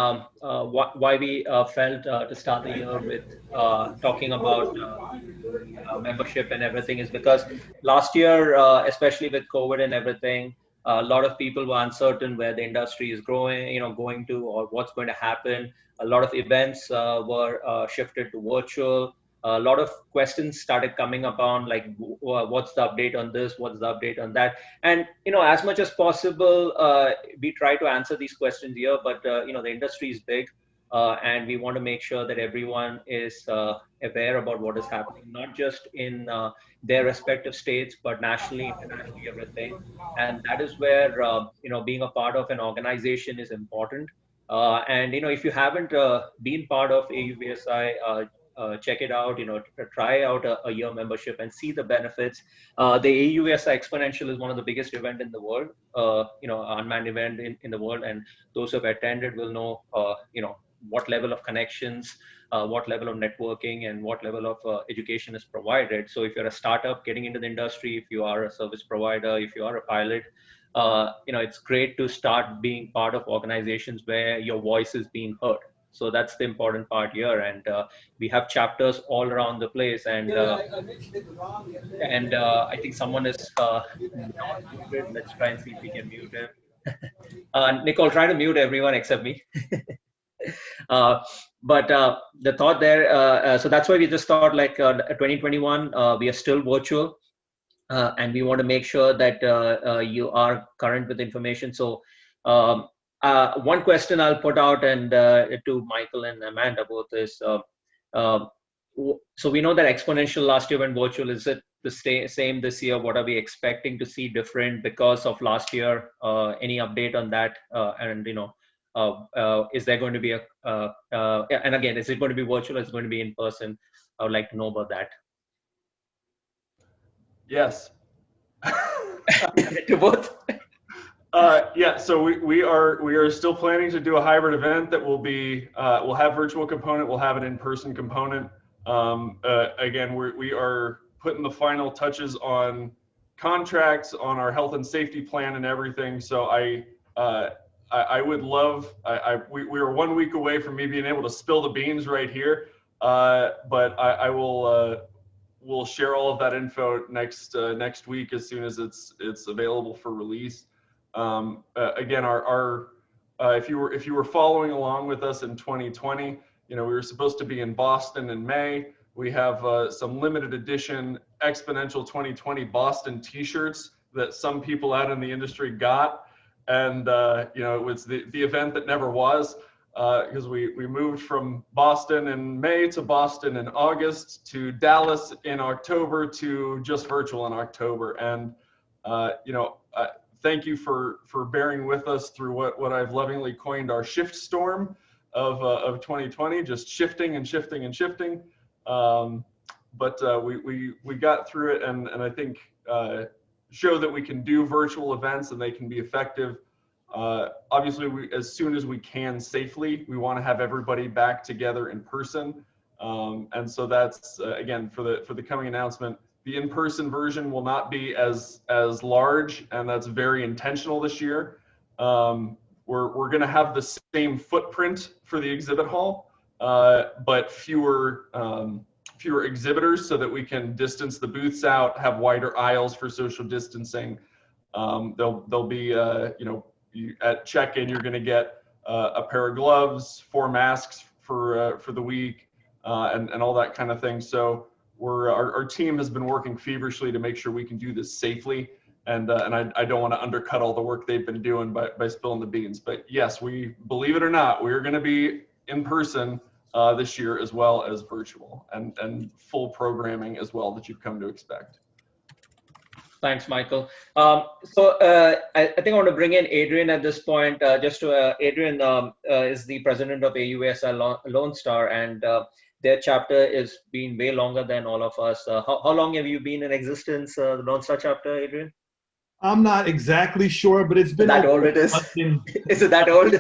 why we felt to start the year with talking about membership and everything is because last year, especially with COVID and everything, a lot of people were uncertain where the industry is going to, or what's going to happen. A lot of events were shifted to virtual. A lot of questions started coming upon, like, what's the update on this? What's the update on that? And, as much as possible, we try to answer these questions here, but, the industry is big. And we want to make sure that everyone is aware about what is happening, not just in their respective states, but nationally, internationally, everything. And that is where, being a part of an organization is important. And, if you haven't been part of AUVSI, check it out, try out a year membership and see the benefits. The AUVSI Exponential is one of the biggest event in the world, unmanned event in the world. And those who have attended will know, what level of connections, what level of networking, and what level of education is provided. So if you're a startup getting into the industry, if you are a service provider, if you are a pilot, it's great to start being part of organizations where your voice is being heard. So that's the important part here, and we have chapters all around the place. And I think someone is not muted. Let's try and see if we can mute him. Nicole, try to mute everyone except me. But the thought there, so that's why we just thought, like, 2021, we are still virtual, and we want to make sure that you are current with information. So one question I'll put out and to Michael and Amanda both is, so we know that Exponential last year went virtual. Is it the same this year? What are we expecting to see different because of last year? Any update on that? And is there going to be and again, is it going to be virtual? Or is it going to be in person? I would like to know about that. Yes. To both. Yeah, so we are still planning to do a hybrid event that will be we'll have virtual component, we'll have an in-person component. Again, we are putting the final touches on contracts, on our health and safety plan and everything. So I would love, we were 1 week away from me being able to spill the beans right here, but I will we'll share all of that info next week as soon as it's available for release. Again, if you were following along with us in 2020, we were supposed to be in Boston in May. We have some limited edition Exponential 2020 Boston T-shirts that some people out in the industry got, and it was the event that never was, because we moved from Boston in May to Boston in August to Dallas in October to just virtual in October, and thank you for bearing with us through what I've lovingly coined our shift storm of 2020, just shifting and shifting and shifting. But we got through it, and I think show that we can do virtual events and they can be effective. Obviously, as soon as we can safely, we want to have everybody back together in person. And so that's again for the coming announcement. The in-person version will not be as large, and that's very intentional this year. we're going to have the same footprint for the exhibit hall, but fewer exhibitors so that we can distance the booths out, have wider aisles for social distancing. There'll be, at check-in, you're going to get a pair of gloves, 4 masks for the week, and all that kind of thing. So our team has been working feverishly to make sure we can do this safely. And I don't want to undercut all the work they've been doing by spilling the beans. But yes, we, believe it or not, we're going to be in person this year as well as virtual, and full programming as well that you've come to expect. Thanks, Michael. I think I want to bring in Adrian at this point. Adrian is the president of AUVSI Lone Star, and their chapter has been way longer than all of us. How long have you been in existence, the Lone Star chapter, Adrian? I'm not exactly sure, but it's been that old. It is. Is it that old?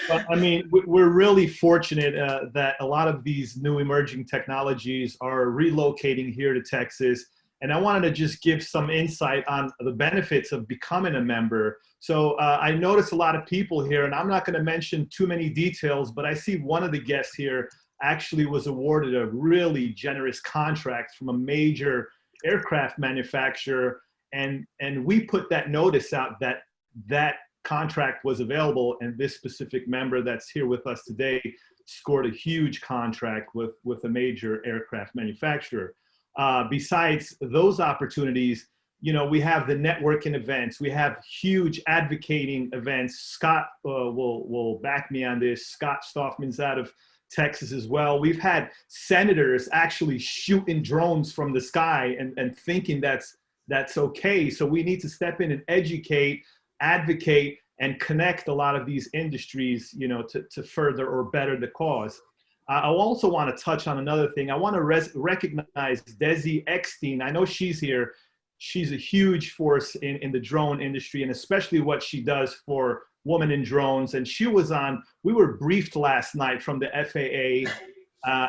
I mean, we're really fortunate that a lot of these new emerging technologies are relocating here to Texas. And I wanted to just give some insight on the benefits of becoming a member. So I noticed a lot of people here, and I'm not going to mention too many details, but I see one of the guests here actually was awarded a really generous contract from a major aircraft manufacturer. And we put that notice out that contract was available, and this specific member that's here with us today scored a huge contract with a major aircraft manufacturer. Besides those opportunities, we have the networking events, we have huge advocating events. Scott will back me on this. Scott Stoffman's out of Texas as well. We've had senators actually shooting drones from the sky and thinking that's okay. So we need to step in and educate, advocate, and connect a lot of these industries, to further or better the cause. I also want to touch on another thing. I want to recognize Desi Eckstein. I know she's here. She's a huge force in the drone industry, and especially what she does for Women in Drones. And we were briefed last night from the FAA,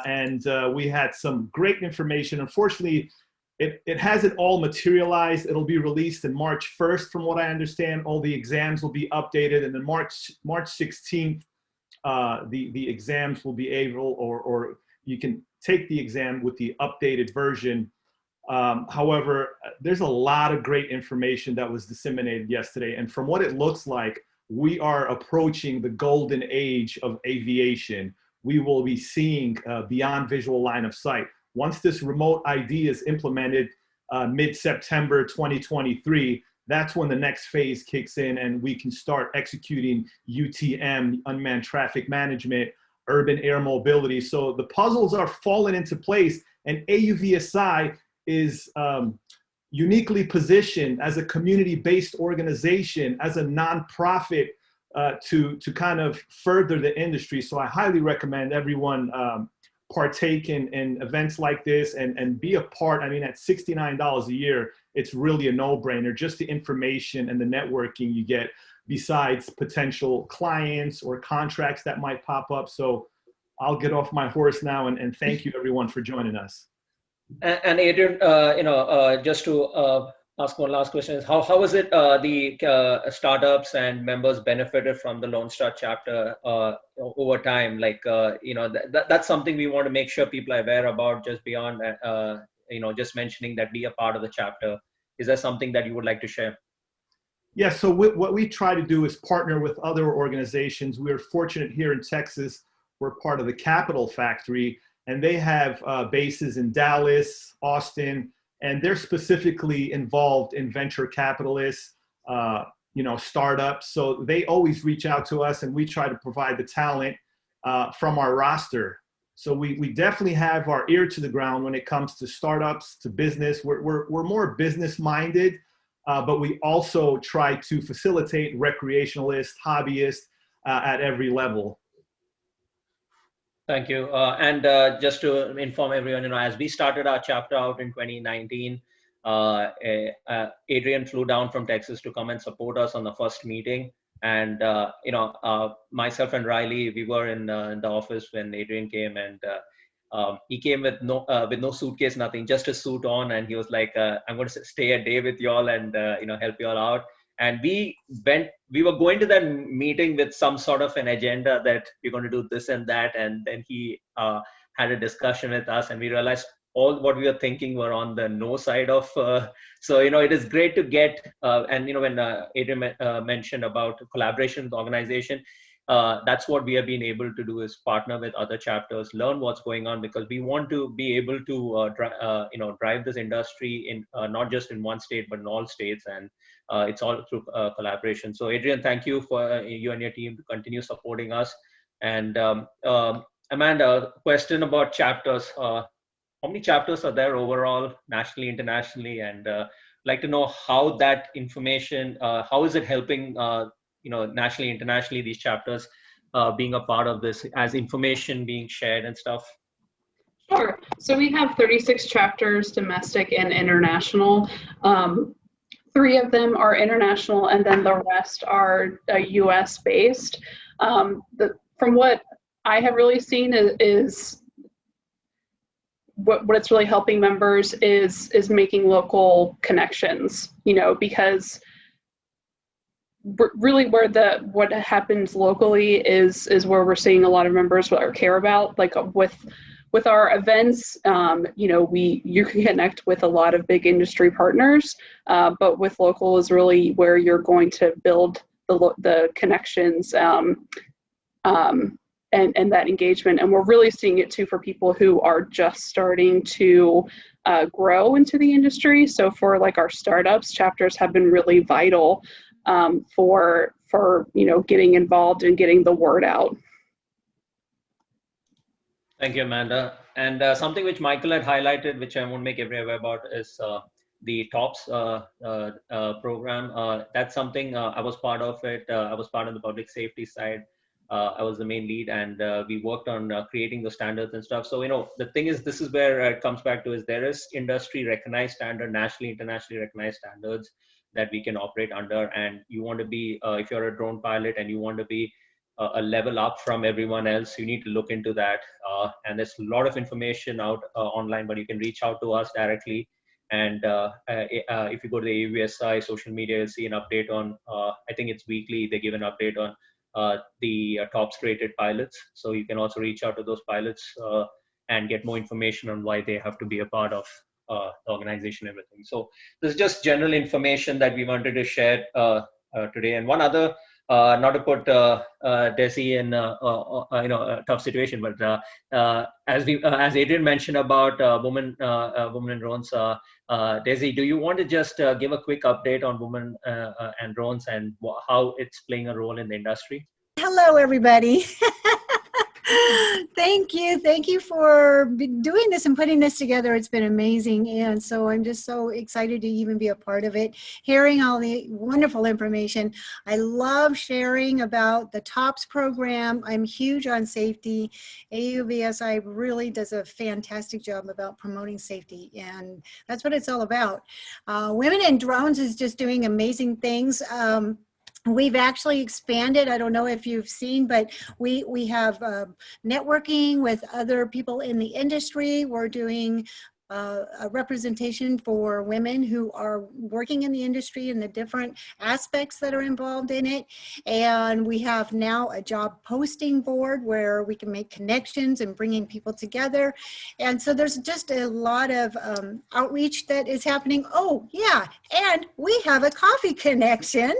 and we had some great information. Unfortunately, it hasn't all materialized. It'll be released in March 1st, from what I understand. All the exams will be updated, and then March 16th, the exams will be able, or you can take the exam with the updated version. However, there's a lot of great information that was disseminated yesterday. And from what it looks like, we are approaching the golden age of aviation. We will be seeing beyond visual line of sight. Once this remote ID is implemented mid-September 2023, that's when the next phase kicks in, and we can start executing UTM, unmanned traffic management, urban air mobility. So the puzzles are falling into place, and AUVSI is uniquely positioned as a community-based organization, as a nonprofit, to kind of further the industry. So I highly recommend everyone partake in events like this and be a part. I mean, at $69 a year, it's really a no-brainer. Just the information and the networking you get, besides potential clients or contracts that might pop up. So I'll get off my horse now and thank you everyone for joining us. And Adrian, just to ask one last question is, how was it the startups and members benefited from the Lone Star chapter over time? Like, that's something we want to make sure people are aware about, just beyond, just mentioning that be a part of the chapter. Is there something that you would like to share? Yeah, so what we try to do is partner with other organizations. We're fortunate here in Texas, we're part of the Capital Factory, and they have bases in Dallas, Austin, and they're specifically involved in venture capitalists, startups. So they always reach out to us, and we try to provide the talent from our roster. So we definitely have our ear to the ground when it comes to startups, to business. We're more business minded, but we also try to facilitate recreationalists, hobbyists at every level. Thank you. And just to inform everyone, as we started our chapter out in 2019, Adrian flew down from Texas to come and support us on the first meeting. And, myself and Riley, we were in the office when Adrian came, and he came with no suitcase, nothing, just a suit on. And he was like, I'm going to stay a day with y'all and, help y'all out. And we were going to that meeting with some sort of an agenda that we're going to do this and that. And then he had a discussion with us, and we realized all what we were thinking were on the no side of. So, it is great to get, and, when Adrian mentioned about collaboration with the organization, that's what we have been able to do, is partner with other chapters, learn what's going on, because we want to be able to drive this industry in not just in one state but in all states, and it's all through collaboration. So Adrian, thank you for you and your team to continue supporting us. And Amanda, question about chapters. How many chapters are there overall, nationally, internationally? And like to know how that information, how is it helping nationally, internationally, these chapters being a part of this, as information being shared and stuff? Sure. So we have 36 chapters, domestic and international. 3 of them are international, and then the rest are US based. From what I have really seen is what it's really helping members is making local connections, because really what happens locally is where we're seeing a lot of members care about. Like with our events, you can connect with a lot of big industry partners, but with local is really where you're going to build the connections and that engagement. And we're really seeing it too for people who are just starting to grow into the industry. So for like our startups, chapters have been really vital for getting involved and getting the word out. Thank you, Amanda. And something which Michael had highlighted, which I won't make everyone aware about, is the TOPS program. That's something I was part of it. I was part of the public safety side. I was the main lead, and we worked on creating the standards and stuff. So, the thing is, this is where it comes back to, is there is industry recognized standard, nationally, internationally recognized standards that we can operate under. And you want to be, if you're a drone pilot and you want to be a level up from everyone else, you need to look into that. And there's a lot of information out online, but you can reach out to us directly. And if you go to the AUVSI social media, you'll see an update on, I think it's weekly, they give an update on the TOPS rated pilots. So you can also reach out to those pilots and get more information on why they have to be a part of the organization, everything. So this is just general information that we wanted to share today. And one other, not to put Desi in a tough situation, but as Adrian mentioned about women and drones, Desi, do you want to just give a quick update on women and drones and how it's playing a role in the industry? Hello, everybody. Thank you for doing this and putting this together. It's been amazing, and so I'm just so excited to even be a part of it, hearing all the wonderful information. I love sharing about the TOPS program. I'm huge on safety. AUVSI really does a fantastic job about promoting safety, and that's what it's all about. Women in Drones is just doing amazing things. We've actually expanded. I don't know if you've seen, but we have networking with other people in the industry. We're doing a representation for women who are working in the industry and the different aspects that are involved in it. And we have now a job posting board where we can make connections and bringing people together. And so there's just a lot of outreach that is happening. Oh yeah, and we have a coffee connection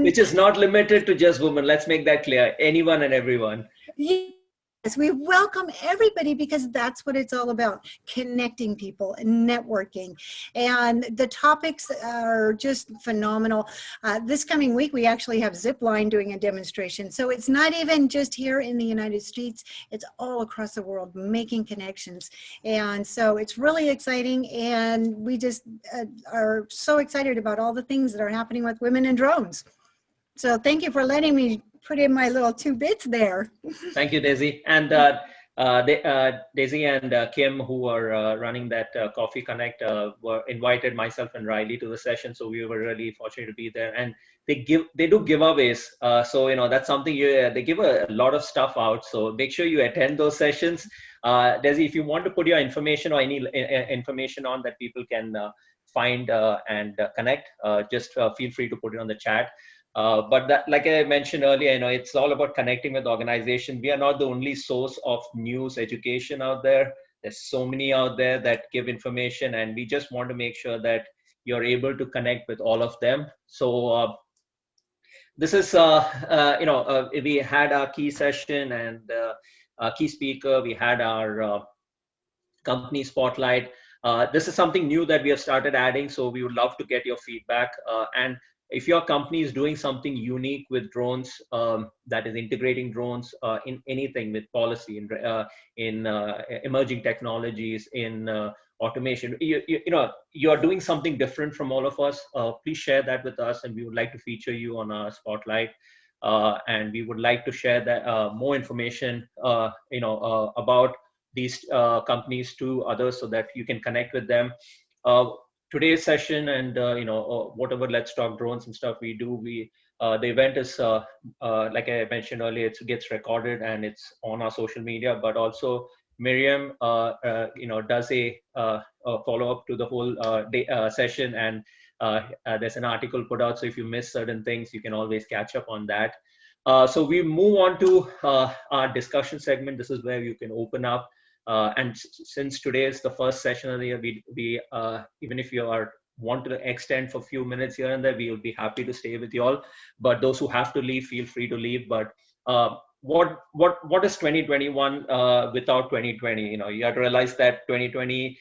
which is not limited to just women. Let's make that clear. Anyone and everyone. Yes, we welcome everybody, because that's what it's all about, connecting people and networking. And the topics are just phenomenal. This coming week, we actually have Zipline doing a demonstration. So it's not even just here in the United States, it's all across the world, making connections. And so it's really exciting. And we just are so excited about all the things that are happening with women in drones. So thank you for letting me put in my little 2 bits there. Thank you, Daisy. And Daisy and Kim, who are running that Coffee Connect, were invited myself and Riley to the session. So we were really fortunate to be there. And they do giveaways. So, that's something they give a lot of stuff out. So make sure you attend those sessions. Daisy, if you want to put your information or any information on that people can find and connect, just feel free to put it on the chat. But that, like I mentioned earlier, it's all about connecting with organizations. We are not the only source of news education out there. There's so many out there that give information, and we just want to make sure that you're able to connect with all of them. So this is, we had our key session and key speaker. We had our company spotlight. This is something new that we have started adding, so we would love to get your feedback. And if your company is doing something unique with drones, that is integrating drones in anything with policy, in emerging technologies, in automation, you're doing something different from all of us, please share that with us, and we would like to feature you on our spotlight. And we would like to share that more information, about these companies to others, so that you can connect with them. Today's session and whatever Let's Talk Drones and stuff we do, the event is like I mentioned earlier, it gets recorded and it's on our social media. But also Miriam does a follow-up to the whole session, and there's an article put out, so if you miss certain things, you can always catch up on that. So we move on to our discussion segment. This is where you can open up. And since today is the first session of the year, we even if you want to extend for a few minutes here and there, we will be happy to stay with you all. But those who have to leave, feel free to leave. But what is 2021 without 2020? You have to realize that 2020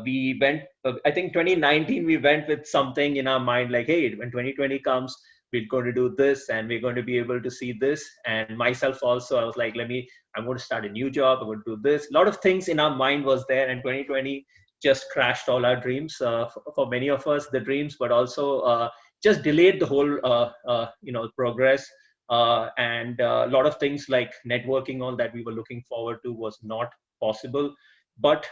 we went. I think 2019 we went with something in our mind like, hey, when 2020 comes, we're going to do this and we're going to be able to see this. And myself also, I was like, I'm going to start a new job, I'm going to do this. A lot of things in our mind was there, and 2020 just crashed all our dreams. For many of us, the dreams, but also just delayed the whole progress. And a lot of things like networking, all that we were looking forward to was not possible. But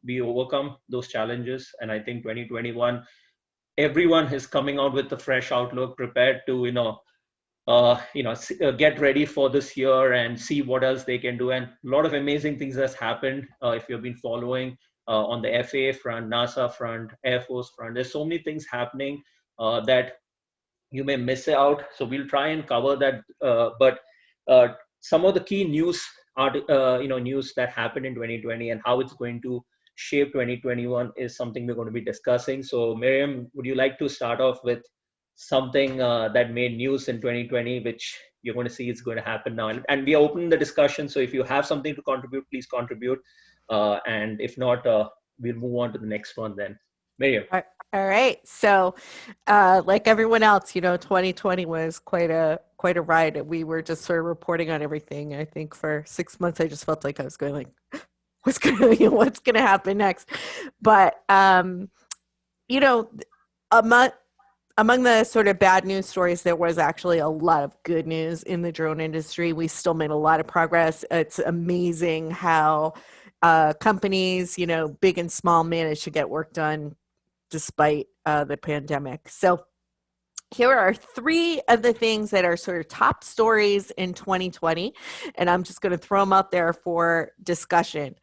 we overcome those challenges, and I think 2021, everyone is coming out with a fresh outlook, prepared to get ready for this year and see what else they can do. And a lot of amazing things has happened. If you've been following on the FAA front, NASA front, Air Force front, there's so many things happening that you may miss out. So we'll try and cover that. But some of the key news news that happened in 2020 and how it's going to shape 2021 is something we're going to be discussing. So Miriam, would you like to start off with something that made news in 2020, which you're going to see is going to happen now? And we are opening the discussion, so if you have something to contribute, please contribute. And if not, we'll move on to the next one then. Miriam. All right. So like everyone else, 2020 was quite a ride. We were just sort of reporting on everything. I think for 6 months, I just felt like I was going like, what's going to happen next? But, among the sort of bad news stories, there was actually a lot of good news in the drone industry. We still made a lot of progress. It's amazing how companies, big and small, managed to get work done despite the pandemic. So here are 3 of the things that are sort of top stories in 2020, and I'm just going to throw them out there for discussion.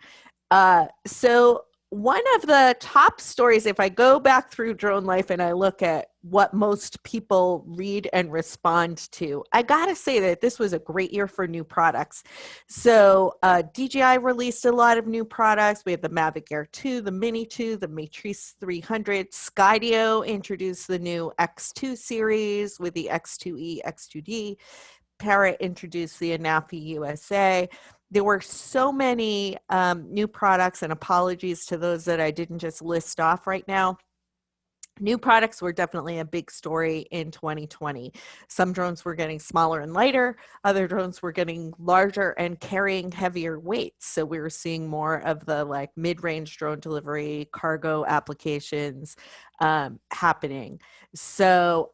So one of the top stories, if I go back through Drone Life and I look at what most people read and respond to, I gotta say that this was a great year for new products. So DJI released a lot of new products. We have the Mavic Air 2, the Mini 2, the Matrice 300. Skydio introduced the new X2 series with the X2E, X2D. Parrot introduced the Anafi USA. There were so many new products, and apologies to those that I didn't just list off right now. New products were definitely a big story in 2020. Some drones were getting smaller and lighter. Other drones were getting larger and carrying heavier weights. So we were seeing more of the mid-range drone delivery, cargo applications happening. So,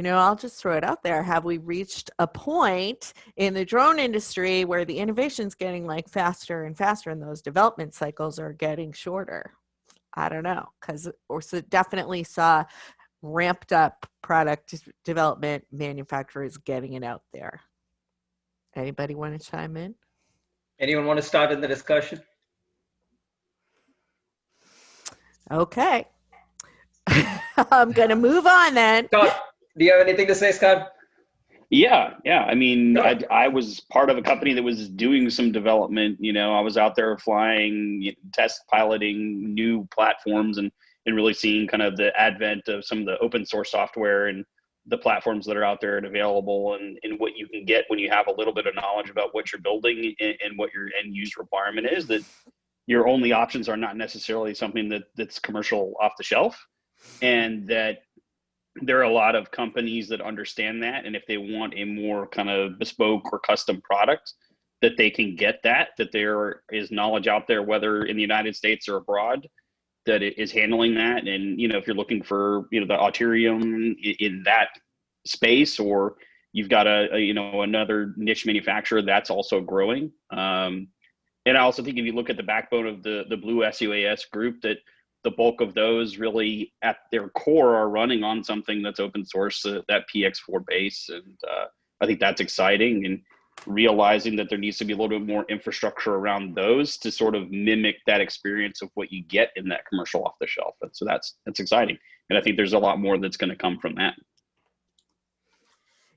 I'll just throw it out there. Have we reached a point in the drone industry where the innovation's getting faster and faster and those development cycles are getting shorter? I don't know, because we definitely saw ramped up product development, manufacturers getting it out there. Anybody want to chime in? Anyone want to start in the discussion? Okay. I'm going to move on then. Scott, do you have anything to say, Scott? Yeah. I mean, Sure. I was part of a company that was doing some development. I was out there flying, test piloting new platforms and really seeing kind of the advent of some of the open source software and the platforms that are out there and available, and what you can get when you have a little bit of knowledge about what you're building and what your end use requirement is, that your only options are not necessarily something that's commercial off the shelf, and that there are a lot of companies that understand that, and if they want a more kind of bespoke or custom product, that they can get that there is knowledge out there, whether in the United States or abroad, that it is handling that. And if you're looking for the Auterium in that space, or you've got another niche manufacturer that's also growing. And I also think if you look at the backbone of the Blue SUAS group, that the bulk of those really at their core are running on something that's open source, that PX4 base. And I think that's exciting, and realizing that there needs to be a little bit more infrastructure around those to sort of mimic that experience of what you get in that commercial off the shelf. And so that's exciting. And I think there's a lot more that's going to come from that.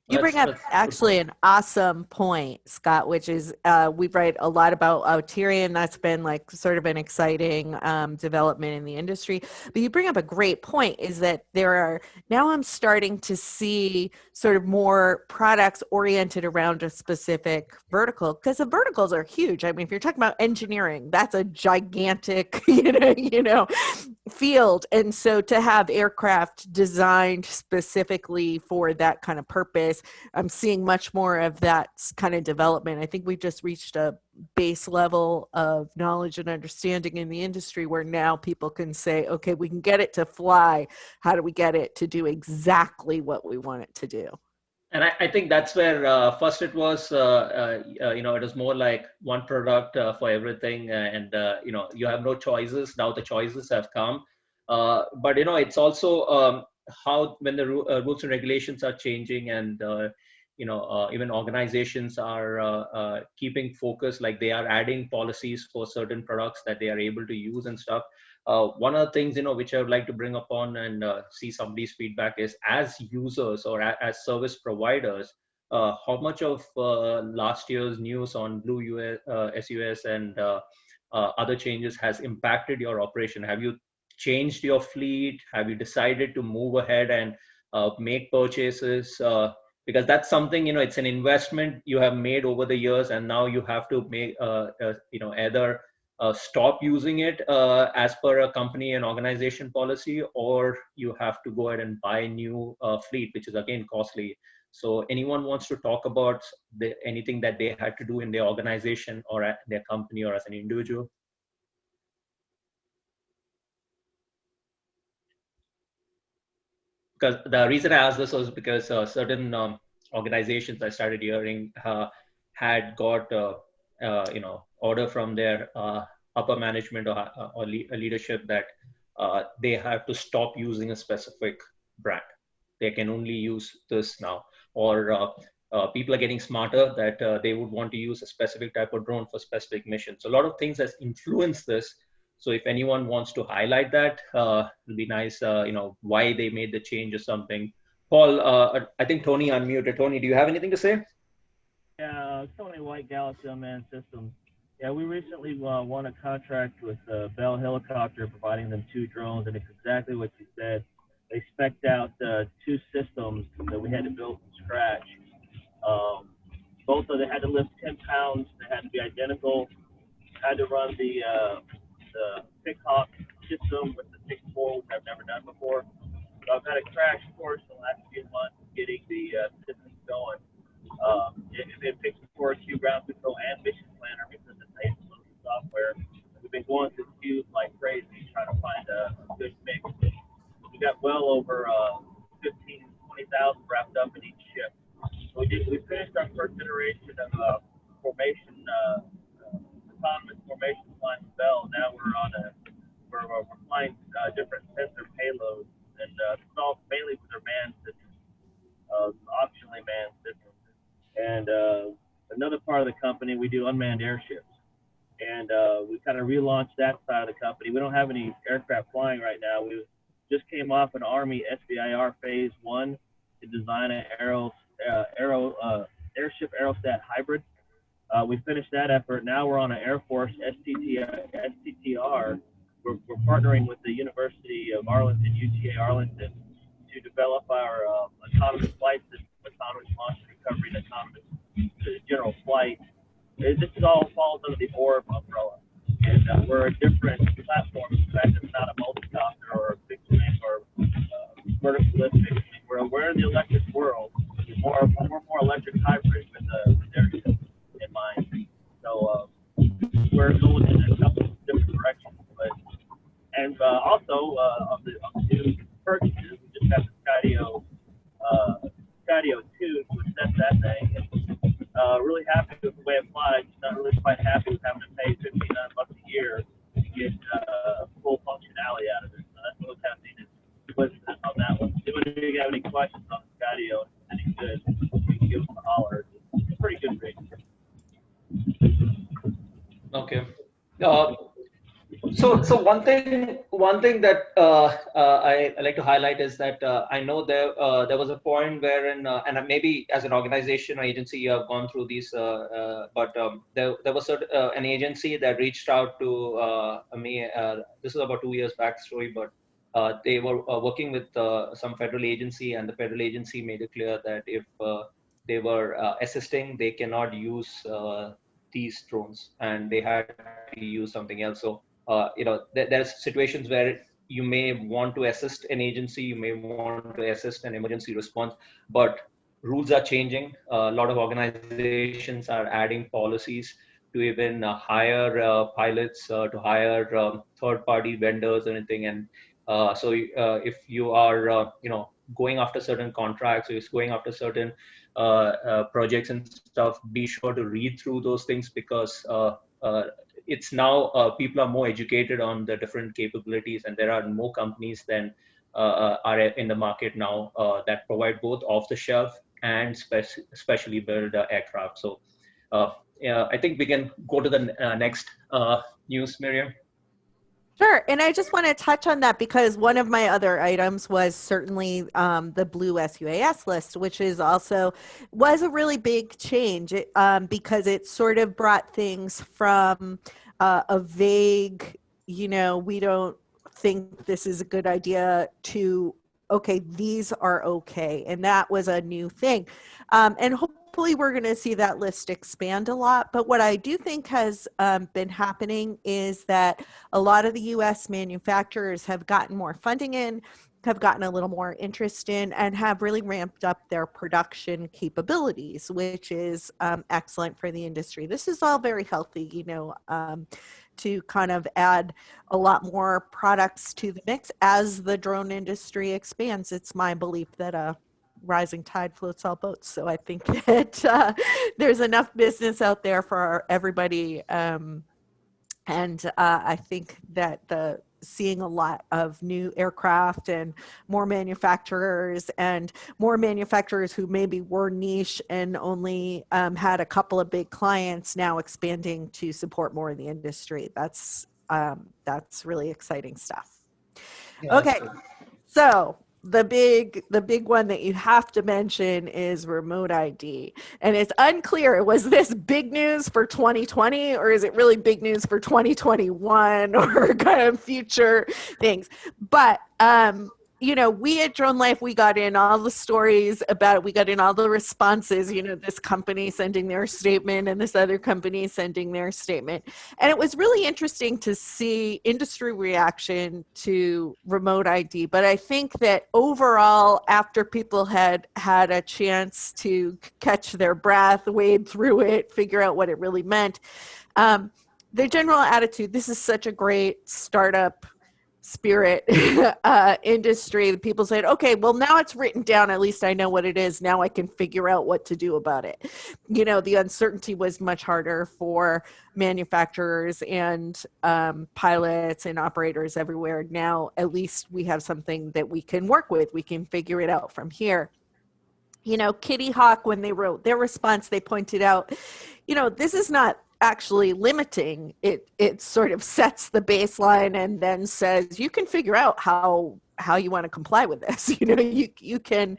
You bring up actually an awesome point, Scott, which is we write a lot about Auterium. That's been like sort of an exciting development in the industry. But you bring up a great point, is that now I'm starting to see sort of more products oriented around a specific vertical, because the verticals are huge. I mean, if you're talking about engineering, that's a gigantic, field. And so to have aircraft designed specifically for that kind of purpose, I'm seeing much more of that kind of development. I think we've just reached a base level of knowledge and understanding in the industry where now people can say, okay, we can get it to fly. How do we get it to do exactly what we want it to do? And I think that's where first it was, it was more like one product for everything, and you have no choices. Now the choices have come, but it's also how when the rules and regulations are changing, and even organizations are keeping focus, like they are adding policies for certain products that they are able to use and stuff. One of the things which I would like to bring upon and see somebody's feedback is, as users or as service providers, how much of last year's news on Blue SUS and other changes has impacted your operation? Have you changed your fleet? Have you decided to move ahead and make purchases? Because that's something, it's an investment you have made over the years, and now you have to make either stop using it as per a company and organization policy, or you have to go ahead and buy a new fleet, which is again costly. So anyone wants to talk about anything that they had to do in their organization or at their company or as an individual? Because the reason I asked this was because certain organizations I started hearing had got order from their upper management or leadership that they have to stop using a specific brand. They can only use this now. Or people are getting smarter that they would want to use a specific type of drone for specific missions. So a lot of things has influenced this. So if anyone wants to highlight that, it'll be nice, why they made the change or something. Paul, I think Tony unmuted. Tony, do you have anything to say? Yeah, Tony White, Galaxy Unmanned Systems. Yeah, we recently won a contract with Bell Helicopter, providing them 2 drones, and it's exactly what you said. They spec'd out 2 systems that we had to build from scratch. Both of them had to lift 10 pounds. They had to be identical. Had to run the pick-hawk system with the pick-4, which I've never done before. So I've had a crash course in the last few months getting the systems going. It picks for Q ground control and mission planner because it's a software. We've been going through queues like crazy trying to find a good mix. We got well over 15,000 to 20,000 wrapped up in each ship. So we finished our first iteration of formation, autonomous formation flying with Bell. Now we're flying different sensor payloads, and it's all mainly for their manned systems, optionally manned systems. And another part of the company, we do unmanned airships. And we kind of kind of relaunch that side of the company. We don't have any aircraft flying right now. We just came off an Army SBIR Phase 1 to design an airship aerostat hybrid. We finished that effort. Now we're on an Air Force STTR. We're partnering with the University of Arlington, UTA Arlington, to develop our autonomous flight system, autonomous launch and recovery, and autonomous general flight. This is all falls under the Orb umbrella. And we're a different platform. In fact, it's not a multi-copter or a fixed wing or vertical lift fixed wing. We're in the electric world. We're more electric hybrid with airship in mind. So we're going in a couple of different directions. And also of the new purchases, we just got the Skydio 2 to assess that thing. And, really happy with the way it flies. Not really quite happy with having to pay $1,500 a year to get full functionality out of it. So that's what's happening on that one. If you have any questions on the Skydio, it's any good, you can give us a holler. It's a pretty good rate. Okay. So one thing that I like to highlight is that I know there was a point wherein and maybe as an organization or agency you have gone through these, but there was an agency that reached out to me. This is about 2 years back story, but they were working with some federal agency, and the federal agency made it clear that if they were assisting, they cannot use these drones, and they had to use something else. So there's situations where you may want to assist an agency, you may want to assist an emergency response, but rules are changing. A lot of organizations are adding policies to even hire pilots, to hire third-party vendors or anything. And so if you are, going after certain contracts, or going after certain projects and stuff, be sure to read through those things, because it's now people are more educated on the different capabilities, and there are more companies than are in the market now that provide both off-the-shelf and specially built aircraft. So I think we can go to the next news, Miriam. Sure. And I just want to touch on that because one of my other items was certainly the blue SUAS list, which was a really big change because it sort of brought things from a vague, we don't think this is a good idea, to, okay, these are okay. And that was a new thing. And hopefully we're going to see that list expand a lot. But what I do think has been happening is that a lot of the U.S. manufacturers have gotten more funding in, have gotten a little more interest in, and have really ramped up their production capabilities, which is excellent for the industry. This is all very healthy, to kind of add a lot more products to the mix as the drone industry expands. It's my belief that a rising tide floats all boats. So I think that there's enough business out there for everybody. And I think that seeing a lot of new aircraft and more manufacturers who maybe were niche and only had a couple of big clients now expanding to support more of the industry. That's really exciting stuff. Yeah, okay, so the big one that you have to mention is remote ID. And it's unclear, was this big news for 2020 or is it really big news for 2021 or kind of future things? But we at Drone Life, we got in all the stories about it. We got in all the responses, this company sending their statement and this other company sending their statement. And it was really interesting to see industry reaction to remote ID. But I think that overall, after people had a chance to catch their breath, wade through it, figure out what it really meant, the general attitude, this is such a great startup spirit industry. The people said, okay, well, now it's written down. At least I know what it is. Now I can figure out what to do about it. The uncertainty was much harder for manufacturers and pilots and operators everywhere. Now, at least we have something that we can work with. We can figure it out from here. Kitty Hawk, when they wrote their response, they pointed out, this is not actually limiting. It sort of sets the baseline and then says you can figure out how you want to comply with this. You know, you can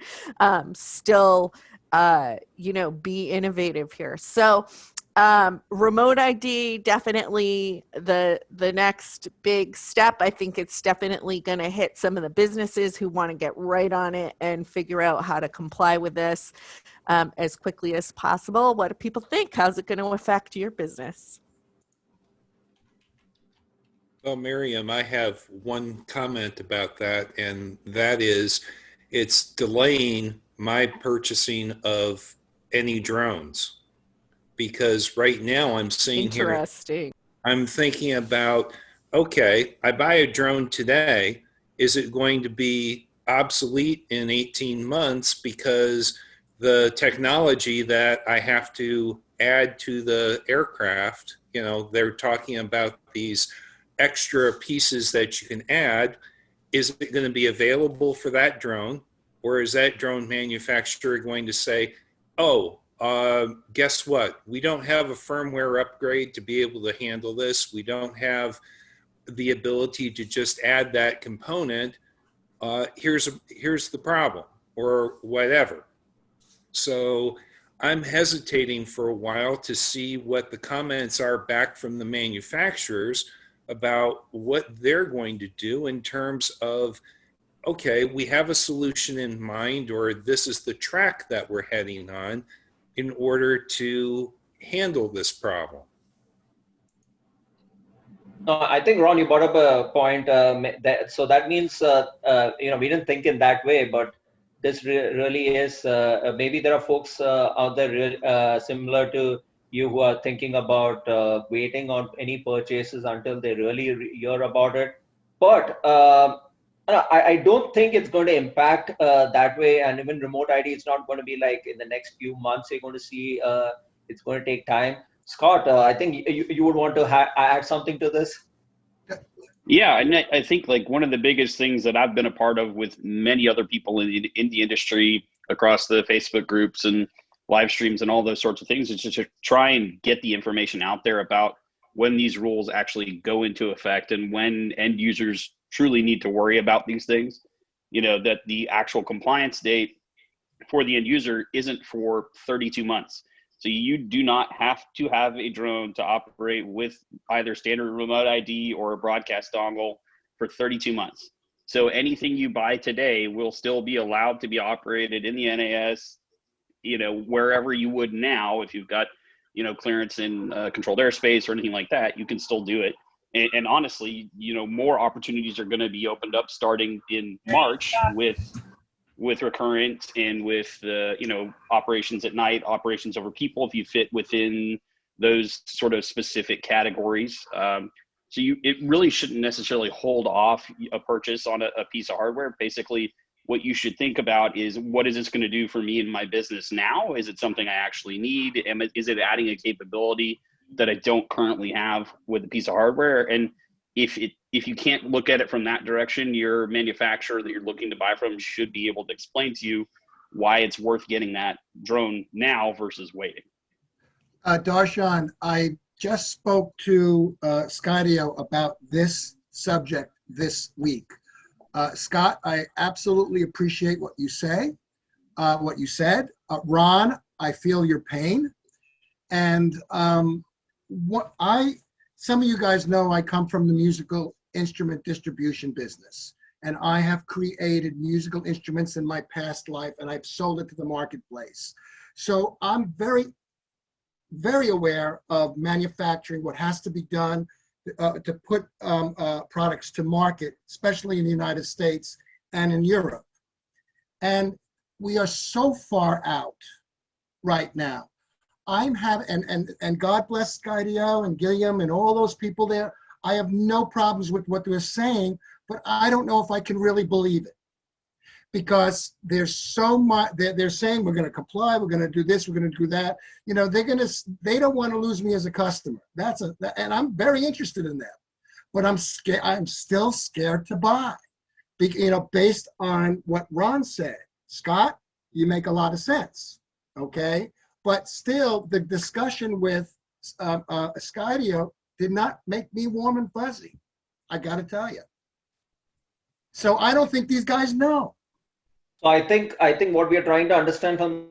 still be innovative here. So remote ID, definitely the next big step. I think it's definitely going to hit some of the businesses who want to get right on it and figure out how to comply with this as quickly as possible. What do people think? How's it going to affect your business? Well, Miriam, I have one comment about that, and that is it's delaying my purchasing of any drones, because right now I'm seeing here, Interesting. I'm thinking about, okay, I buy a drone today. Is it going to be obsolete in 18 months because the technology that I have to add to the aircraft, they're talking about these extra pieces that you can add. Is it going to be available for that drone, or is that drone manufacturer going to say, oh, guess what? We don't have a firmware upgrade to be able to handle this. We don't have the ability to just add that component. Here's the problem, or whatever. So I'm hesitating for a while to see what the comments are back from the manufacturers about what they're going to do in terms of, okay, we have a solution in mind, or this is the track that we're heading on in order to handle this problem. No, I think, Ron, you brought up a point. So that means, we didn't think in that way, but this really is, maybe there are folks out there similar to you who are thinking about waiting on any purchases until they really hear about it. But I don't think it's going to impact that way. And even remote ID, it's not going to be like in the next few months you're going to see. It's going to take time. Scott, I think you would want to add something to this. Yeah, and I think like one of the biggest things that I've been a part of with many other people in the industry across the Facebook groups and live streams and all those sorts of things is just to try and get the information out there about when these rules actually go into effect and when end users truly need to worry about these things. That the actual compliance date for the end user isn't for 32 months. So you do not have to have a drone to operate with either standard remote ID or a broadcast dongle for 32 months. So anything you buy today will still be allowed to be operated in the NAS, wherever you would now. If you've got, clearance in controlled airspace or anything like that, you can still do it. And honestly, more opportunities are going to be opened up starting in March with recurrent and with operations at night, operations over people, if you fit within those sort of specific categories. So it really shouldn't necessarily hold off a purchase on a piece of hardware. Basically, what you should think about is, what is this going to do for me in my business now? Is it something I actually need? Is it adding a capability that I don't currently have with a piece of hardware? And if you can't look at it from that direction, your manufacturer that you're looking to buy from should be able to explain to you why it's worth getting that drone now versus waiting. Darshan, I just spoke to Skydio about this subject this week. Scott, I absolutely appreciate what you said. Ron, I feel your pain. And some of you guys know I come from the musical instrument distribution business, and I have created musical instruments in my past life, and I've sold it to the marketplace. So I'm very, very aware of manufacturing, what has to be done to put products to market, especially in the United States and in Europe. And we are so far out right now. I'm having, and God bless Skydio and Gilliam and all those people there. I have no problems with what they're saying, but I don't know if I can really believe it, because there's so much. They're saying we're going to comply, we're going to do this, we're going to do that. They don't want to lose me as a customer. And I'm very interested in that, but I'm scared. I'm still scared to buy, based on what Ron said. Scott, you make a lot of sense, okay? But still, the discussion with Skydio did not make me warm and fuzzy. I got to tell you. So I don't think these guys know. So I think what we are trying to understand from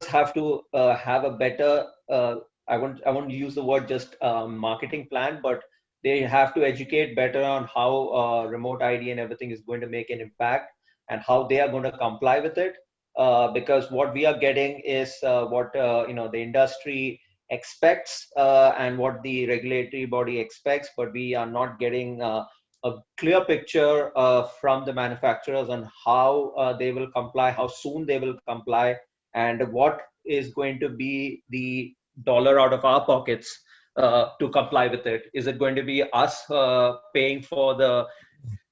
have to have a better I won't use the word just marketing plan, but they have to educate better on how remote ID and everything is going to make an impact and how they are going to comply with it. Because what we are getting is what the industry expects and what the regulatory body expects, but we are not getting a clear picture from the manufacturers on how they will comply, how soon they will comply, and what is going to be the dollar out of our pockets to comply with it. Is it going to be us paying for the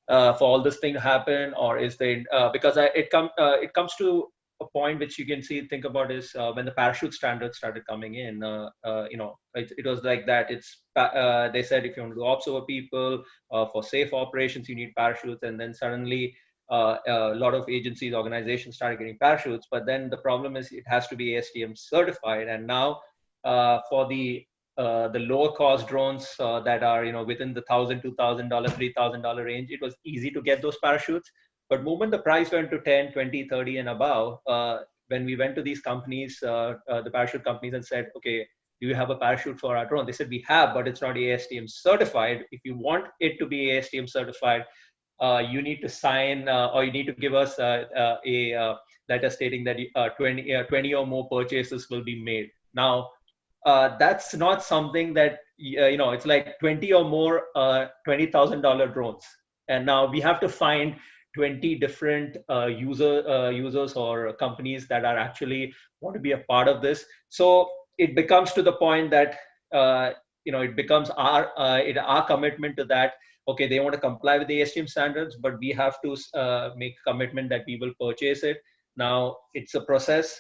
for all this thing to happen, or is they because it comes to a point which you can think about is when the parachute standards started coming in. It was like that. They said if you want to observe people for safe operations, you need parachutes, and then suddenly a lot of agencies, organizations started getting parachutes. But then the problem is it has to be ASTM certified, and now for the lower cost drones that are within the $1,000, $2,000, $3,000 range, it was easy to get those parachutes. But moment the price went to 10, 20, 30 and above, when we went to these companies, the parachute companies, and said, okay, do you have a parachute for our drone? They said, we have, but it's not ASTM certified. If you want it to be ASTM certified, you need to sign or you need to give us a letter stating that 20 or more purchases will be made. Now, that's not something that, it's like 20 or more $20,000 drones. And now we have to find 20 different users or companies that are actually want to be a part of this. So it becomes to the point that, it becomes our commitment to that. Okay, they want to comply with the ASTM standards, but we have to make a commitment that we will purchase it. Now it's a process.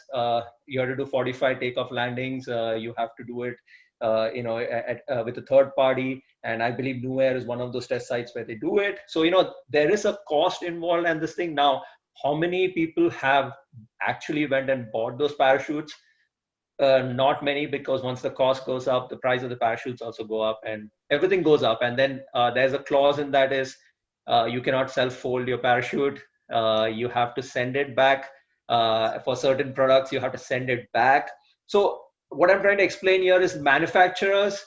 You have to do 45 takeoff landings. You have to do it, with a third party. And I believe New Air is one of those test sites where they do it. So, there is a cost involved in this thing. Now, how many people have actually went and bought those parachutes? Not many, because once the cost goes up, the price of the parachutes also go up and everything goes up. And then there's a clause in that is you cannot self-fold your parachute. You have to send it back. For certain products, you have to send it back. So what I'm trying to explain here is manufacturers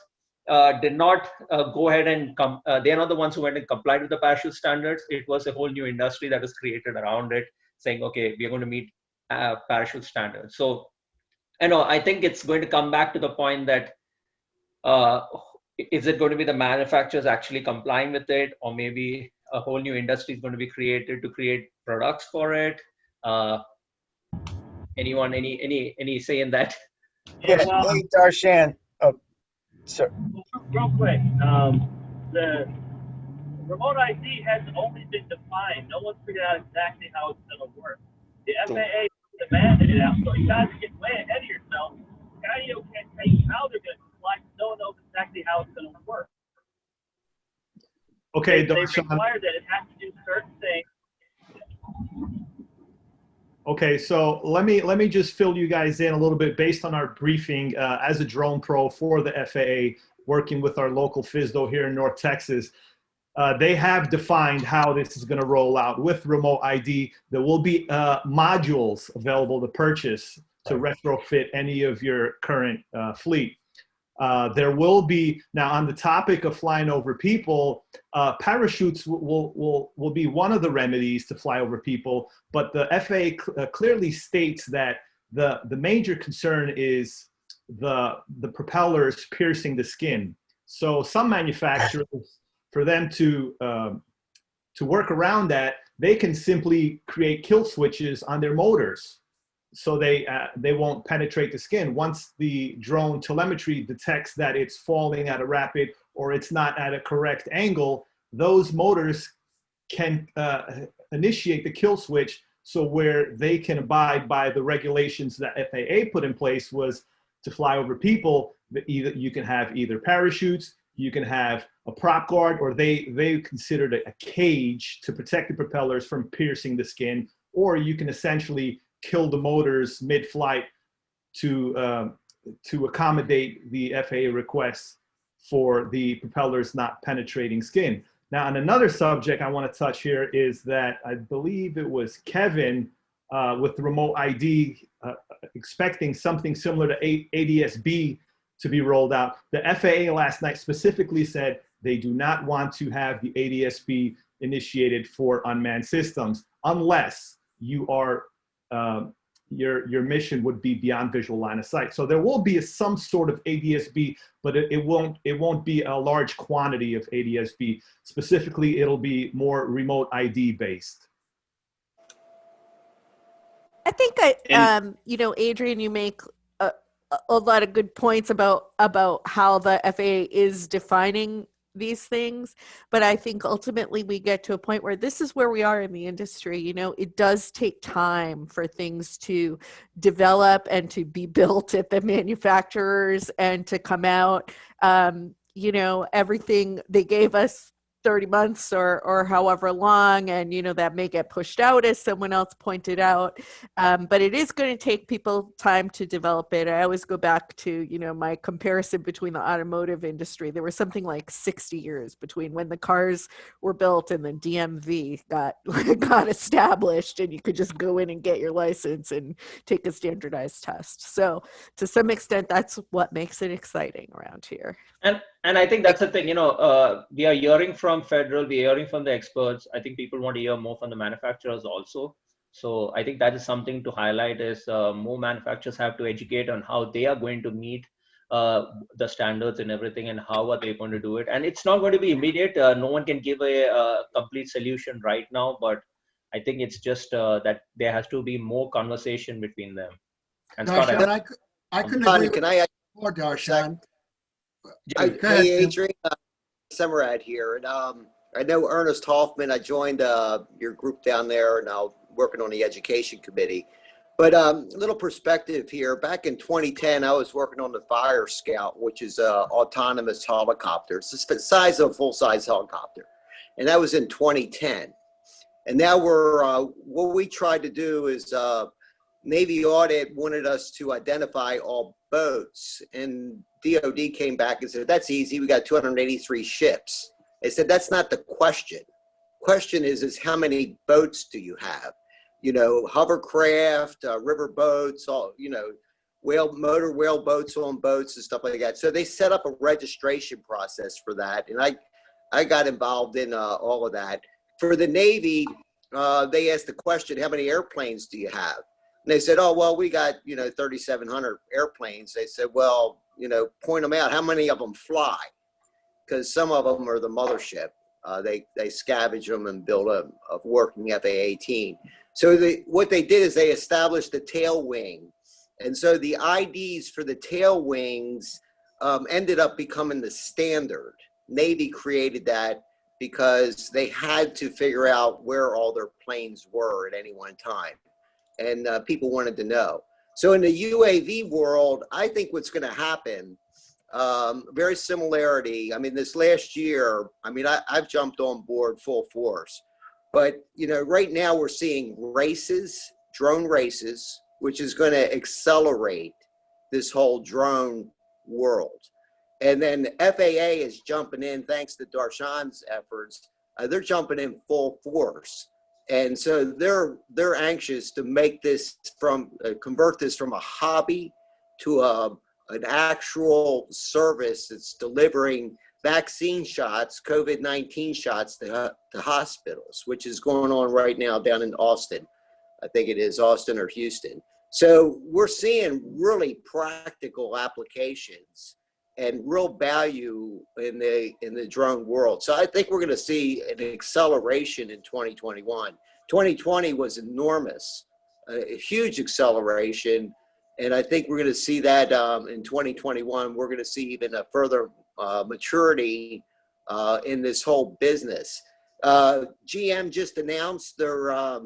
did not go ahead and they're not the ones who went and complied with the parachute standards. It was a whole new industry that was created around it, saying, okay, we're going to meet parachute standards. So, I think it's going to come back to the point that is it going to be the manufacturers actually complying with it, or maybe a whole new industry is going to be created to create products for it? Anyone, any say in that? Yeah, hey, Darshan. Oh, sir. Real quick, the remote ID has only been defined. No one's figured out exactly how it's going to work. The FAA demanded it out, so you guys are getting way ahead of yourself. Skydio can't tell you how they're going to comply. No one knows exactly how it's going to work. Okay, they Darshan. require that it has to do certain things. Okay, so let me just fill you guys in a little bit based on our briefing as a drone pro for the FAA, working with our local FSDO here in North Texas. They have defined how this is going to roll out with remote ID. There will be modules available to purchase to retrofit any of your current fleet. There will be, now on the topic of flying over people, parachutes will be one of the remedies to fly over people, but the FAA clearly states that the major concern is the propellers piercing the skin. So some manufacturers, for them to work around that, they can simply create kill switches on their motors, so they won't penetrate the skin. Once the drone telemetry detects that it's falling at a rapid or it's not at a correct angle, those motors can initiate the kill switch, so where they can abide by the regulations that FAA put in place was to fly over people, you can have either parachutes, you can have a prop guard, or they considered a cage to protect the propellers from piercing the skin, or you can essentially kill the motors mid-flight to accommodate the FAA requests for the propellers not penetrating skin. Now, on another subject I want to touch here is that I believe it was Kevin with the remote ID expecting something similar to ADS-B to be rolled out. The FAA last night specifically said they do not want to have the ADS-B initiated for unmanned systems unless you are your mission would be beyond visual line of sight. So there will be some sort of ADS-B, but it won't be a large quantity of ADS-B. Specifically, it'll be more remote ID based. I think you know, Adrian, you make a lot of good points about how the FAA is defining these things, but I think ultimately we get to a point where this is where we are in the industry. You know, it does take time for things to develop and to be built at the manufacturers and to come out. You know, everything they gave us 30 months or however long, and you know that may get pushed out, as someone else pointed out, but it is going to take people time to develop it. I always go back to, you know, my comparison between the automotive industry. There was something like 60 years between when the cars were built and the DMV got established, and you could just go in and get your license and take a standardized test. So to some extent, that's what makes it exciting around here. And I think that's the thing, you know, we are hearing from federal, we're hearing from the experts. I think people want to hear more from the manufacturers also. So I think that is something to highlight is more manufacturers have to educate on how they are going to meet the standards and everything, and how are they going to do it. And it's not going to be immediate. No one can give a complete solution right now, but I think it's just that there has to be more conversation between them. And Darshan, I couldn't agree with you more, Darshan. Hey, Adrian, Semerad here. And I know Ernest Hoffman. I joined your group down there, and I'm working on the education committee. But a little perspective here. Back in 2010, I was working on the Fire Scout, which is an autonomous helicopter. It's the size of a full-size helicopter. And that was in 2010. And now what we tried to do is Navy Audit wanted us to identify all boats, and DOD came back and said, that's easy. We got 283 ships. They said, that's not the question. Question is how many boats do you have? You know, hovercraft, river boats, all, you know, motor whale boats on boats and stuff like that. So they set up a registration process for that. And I got involved in all of that. For the Navy, they asked the question, how many airplanes do you have? And they said, oh, well, we got, you know, 3,700 airplanes. They said, well, you know, point them out. How many of them fly? Because some of them are the mothership. They scavenge them and build a working F/A-18. So what they did is they established the tail wing. And so the IDs for the tail wings ended up becoming the standard. Navy created that because they had to figure out where all their planes were at any one time. And people wanted to know. So in the UAV world, I think what's going to happen, very similarity. I mean, this last year, I mean, I've jumped on board full force. But, you know, right now we're seeing races, drone races, which is going to accelerate this whole drone world. And then FAA is jumping in, thanks to Darshan's efforts. They're jumping in full force. And so they're anxious to make this convert this from a hobby to an actual service that's delivering vaccine shots, COVID-19 shots to hospitals, which is going on right now down in Austin. I think it is Austin or Houston. So we're seeing really practical applications and real value in the drone world. So I think we're going to see an acceleration in 2021. 2020 was enormous, a huge acceleration. And I think we're going to see that in 2021. We're going to see even a further maturity in this whole business. GM just announced their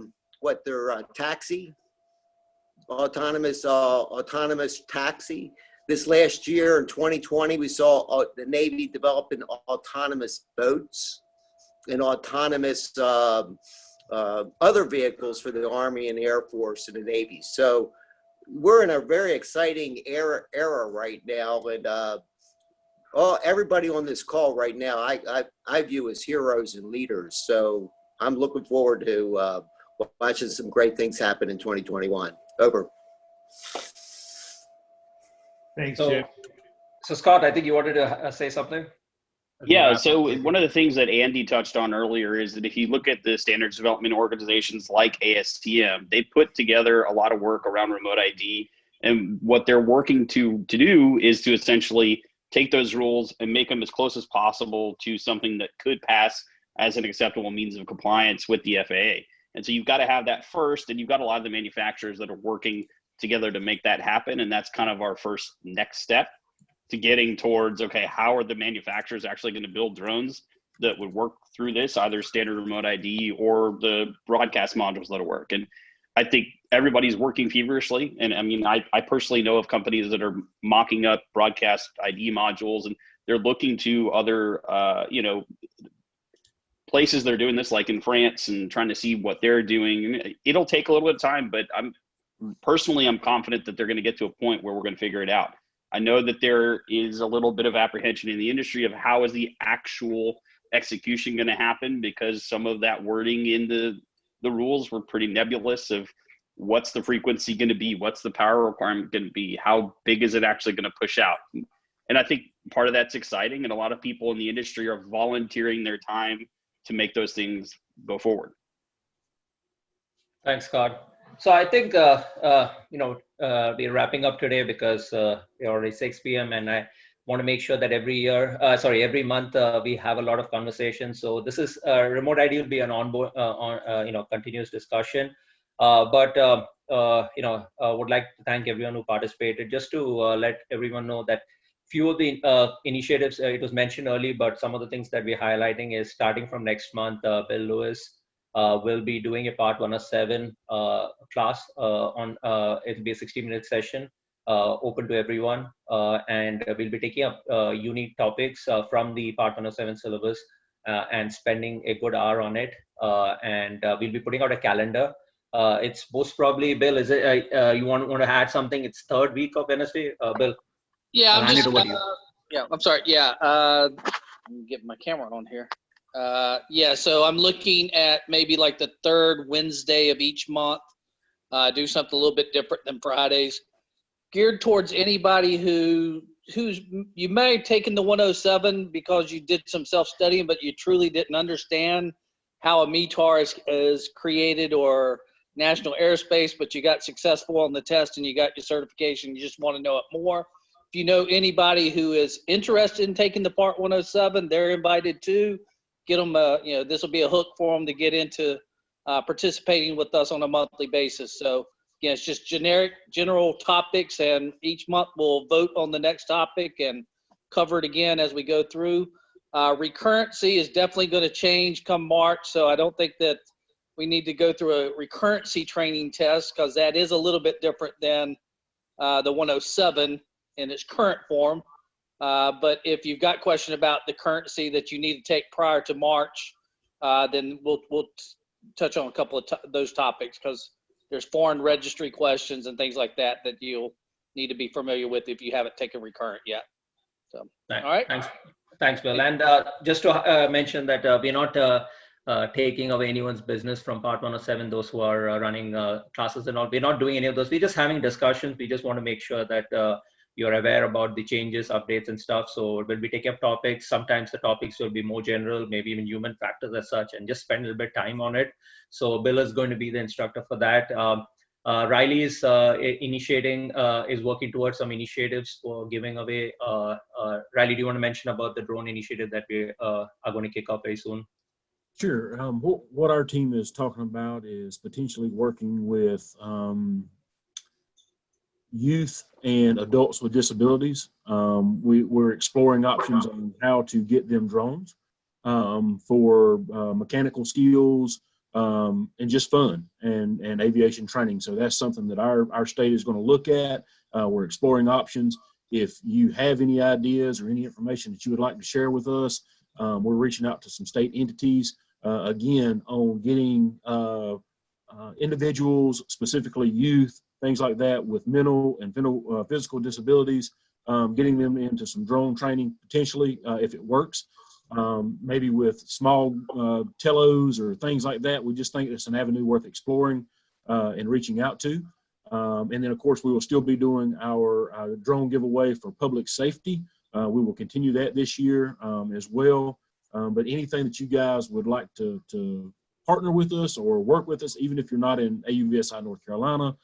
taxi, autonomous taxi. This last year in 2020, we saw the Navy developing autonomous boats and autonomous other vehicles for the Army and the Air Force and the Navy. So we're in a very exciting era right now, and everybody on this call right now, I view as heroes and leaders. So I'm looking forward to watching some great things happen in 2021. Over. Thanks, So, Jim. so Scott, I think you wanted to say something? Yeah, so one of the things that Andy touched on earlier is that if you look at the standards development organizations like ASTM, they put together a lot of work around remote ID. And what they're working to do is to essentially take those rules and make them as close as possible to something that could pass as an acceptable means of compliance with the FAA. And so you've got to have that first, and you've got a lot of the manufacturers that are working together to make that happen. And that's kind of our first next step to getting towards, okay, how are the manufacturers actually going to build drones that would work through this, either standard remote ID or the broadcast modules that'll work. And I think everybody's working feverishly. And I mean, I personally know of companies that are mocking up broadcast ID modules, and they're looking to other, places that are doing this, like in France, and trying to see what they're doing. And it'll take a little bit of time, but I'm confident that they're going to get to a point where we're going to figure it out. I know that there is a little bit of apprehension in the industry of how is the actual execution going to happen, because some of that wording in the rules were pretty nebulous of what's the frequency going to be, what's the power requirement going to be, how big is it actually going to push out. And I think part of that's exciting, and a lot of people in the industry are volunteering their time to make those things go forward. Thanks, Scott. So I think, we're wrapping up today because it's already 6 p.m. and I want to make sure that every month we have a lot of conversations. So this is remote ID will be an continuous discussion. Would like to thank everyone who participated. Just to let everyone know that few of the initiatives, it was mentioned early, but some of the things that we're highlighting is starting from next month, Bill Lewis will be doing a part 107 class it'll be a 60-minute session open to everyone, and we'll be taking up unique topics from the part 107 syllabus and spending a good hour on it, and we'll be putting out a calendar. It's most probably, Bill, is it you want to add something? It's third week of Wednesday, Bill. Yeah, I'll hand it over to you. yeah, I'm sorry. Yeah, let me get my camera on here. Yeah, so I'm looking at maybe like the third Wednesday of each month. Do something a little bit different than Fridays, geared towards anybody who's you may have taken the 107 because you did some self-studying, but you truly didn't understand how a METAR is created or national airspace, but you got successful on the test and you got your certification. You just want to know it more. If you know anybody who is interested in taking the Part 107, they're invited too. Get them, this will be a hook for them to get into participating with us on a monthly basis. So, again, it's just general topics, and each month we'll vote on the next topic and cover it again as we go through. Recurrency is definitely going to change come March, so I don't think that we need to go through a recurrency training test, because that is a little bit different than the 107 in its current form. But if you've got question about the currency that you need to take prior to March, then we'll touch on a couple of those topics, because there's foreign registry questions and things like that that you'll need to be familiar with if you haven't taken recurrent yet. So, all right. Thanks, Bill. And just to mention that we're not taking away anyone's business from Part 107, those who are running classes and all. We're not doing any of those. We're just having discussions. We just want to make sure that you're aware about the changes, updates, and stuff. So we'll be taking up topics. Sometimes the topics will be more general, maybe even human factors as such, and just spend a little bit of time on it. So Bill is going to be the instructor for that. Riley is initiating, is working towards some initiatives for giving away. Riley, do you want to mention about the drone initiative that we are going to kick off very soon? Sure. What our team is talking about is potentially working with youth and adults with disabilities. We're exploring options on how to get them drones for mechanical skills and just fun and aviation training. So that's something that our state is going to look at. We're exploring options. If you have any ideas or any information that you would like to share with us, we're reaching out to some state entities, again, on getting individuals, specifically youth, things like that with mental and physical disabilities, getting them into some drone training potentially if it works. Maybe with small telos or things like that. We just think it's an avenue worth exploring and reaching out to. And then, of course, we will still be doing our drone giveaway for public safety. We will continue that this year as well. But anything that you guys would like to partner with us or work with us, even if you're not in AUVSI North Carolina,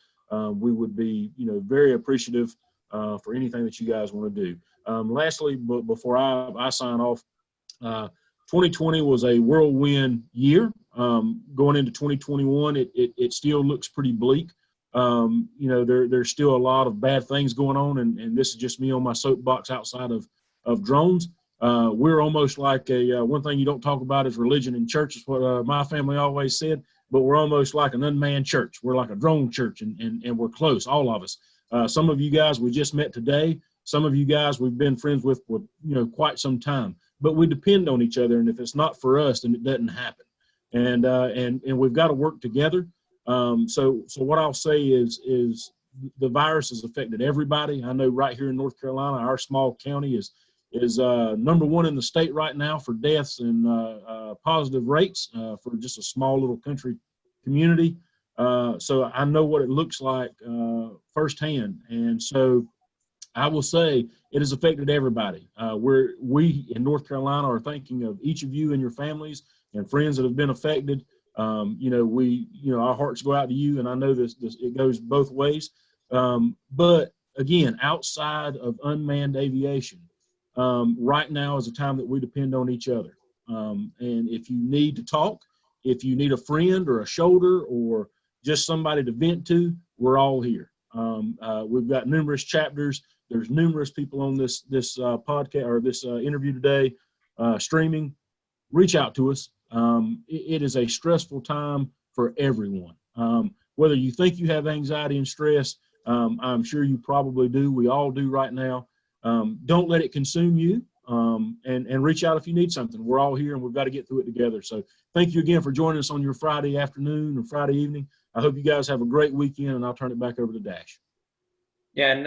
we would be, very appreciative for anything that you guys want to do. Lastly, before I sign off, 2020 was a whirlwind year. Going into 2021, it still looks pretty bleak. There's still a lot of bad things going on, and this is just me on my soapbox outside of drones. We're almost like one thing you don't talk about is religion and church, is what my family always said, but we're almost like an unmanned church. We're like a drone church, and we're close, all of us. Some of you guys we just met today. Some of you guys we've been friends with quite some time. But we depend on each other, and if it's not for us, then it doesn't happen. And we've got to work together. So what I'll say is the virus has affected everybody. I know right here in North Carolina, our small county is #1 in the state right now for deaths and positive rates for just a small little country community. So I know what it looks like firsthand, and so I will say it has affected everybody. We in North Carolina are thinking of each of you and your families and friends that have been affected. Our hearts go out to you, and I know this it goes both ways. But again, outside of unmanned aviation, right now is a time that we depend on each other. And if you need to talk, if you need a friend or a shoulder or just somebody to vent to, we're all here. We've got numerous chapters. There's numerous people on this podcast or this interview today streaming. Reach out to us. It is a stressful time for everyone. Whether you think you have anxiety and stress, I'm sure you probably do. We all do right now. Don't let it consume you, and reach out if you need something. We're all here, and we've got to get through it together. So thank you again for joining us on your Friday afternoon or Friday evening. I hope you guys have a great weekend, and I'll turn it back over to Dash. Yeah, and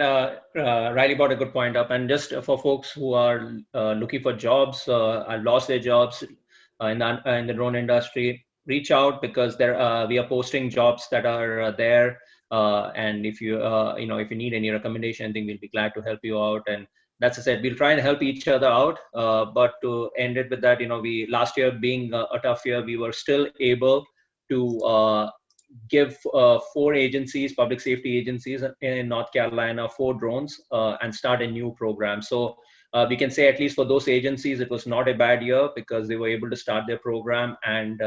Riley brought a good point up. And just for folks who are looking for jobs, lost their jobs in the drone industry, reach out, because we are posting jobs that are there. And if you if you need any recommendation, I think we'll be glad to help you out. And that's I said, we'll try and help each other out. But to end it with that, we last year being a tough year, we were still able to give 4 agencies, public safety agencies in North Carolina, 4 drones and start a new program. So we can say, at least for those agencies, it was not a bad year, because they were able to start their program and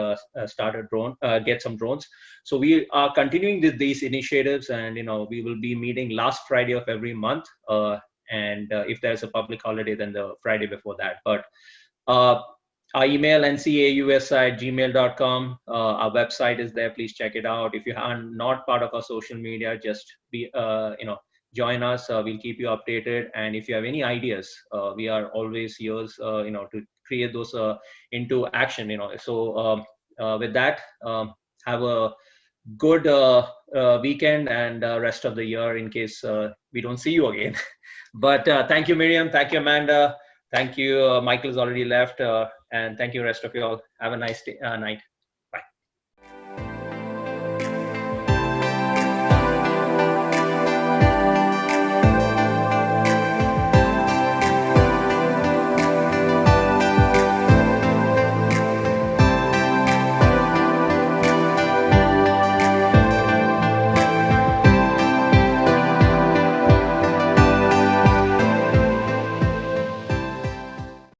start a drone, get some drones. So we are continuing with these initiatives, and we will be meeting last Friday of every month. And if there's a public holiday, then the Friday before that. But our email, ncausi@gmail.com. Our website is there. Please check it out. If you are not part of our social media, just join us. We'll keep you updated. And if you have any ideas, we are always yours, to create those into action. So with that, have a good weekend and rest of the year, in case we don't see you again. But thank you, Miriam. Thank you, Amanda. Thank you. Michael has already left. And thank you, rest of you all. Have a nice day, night.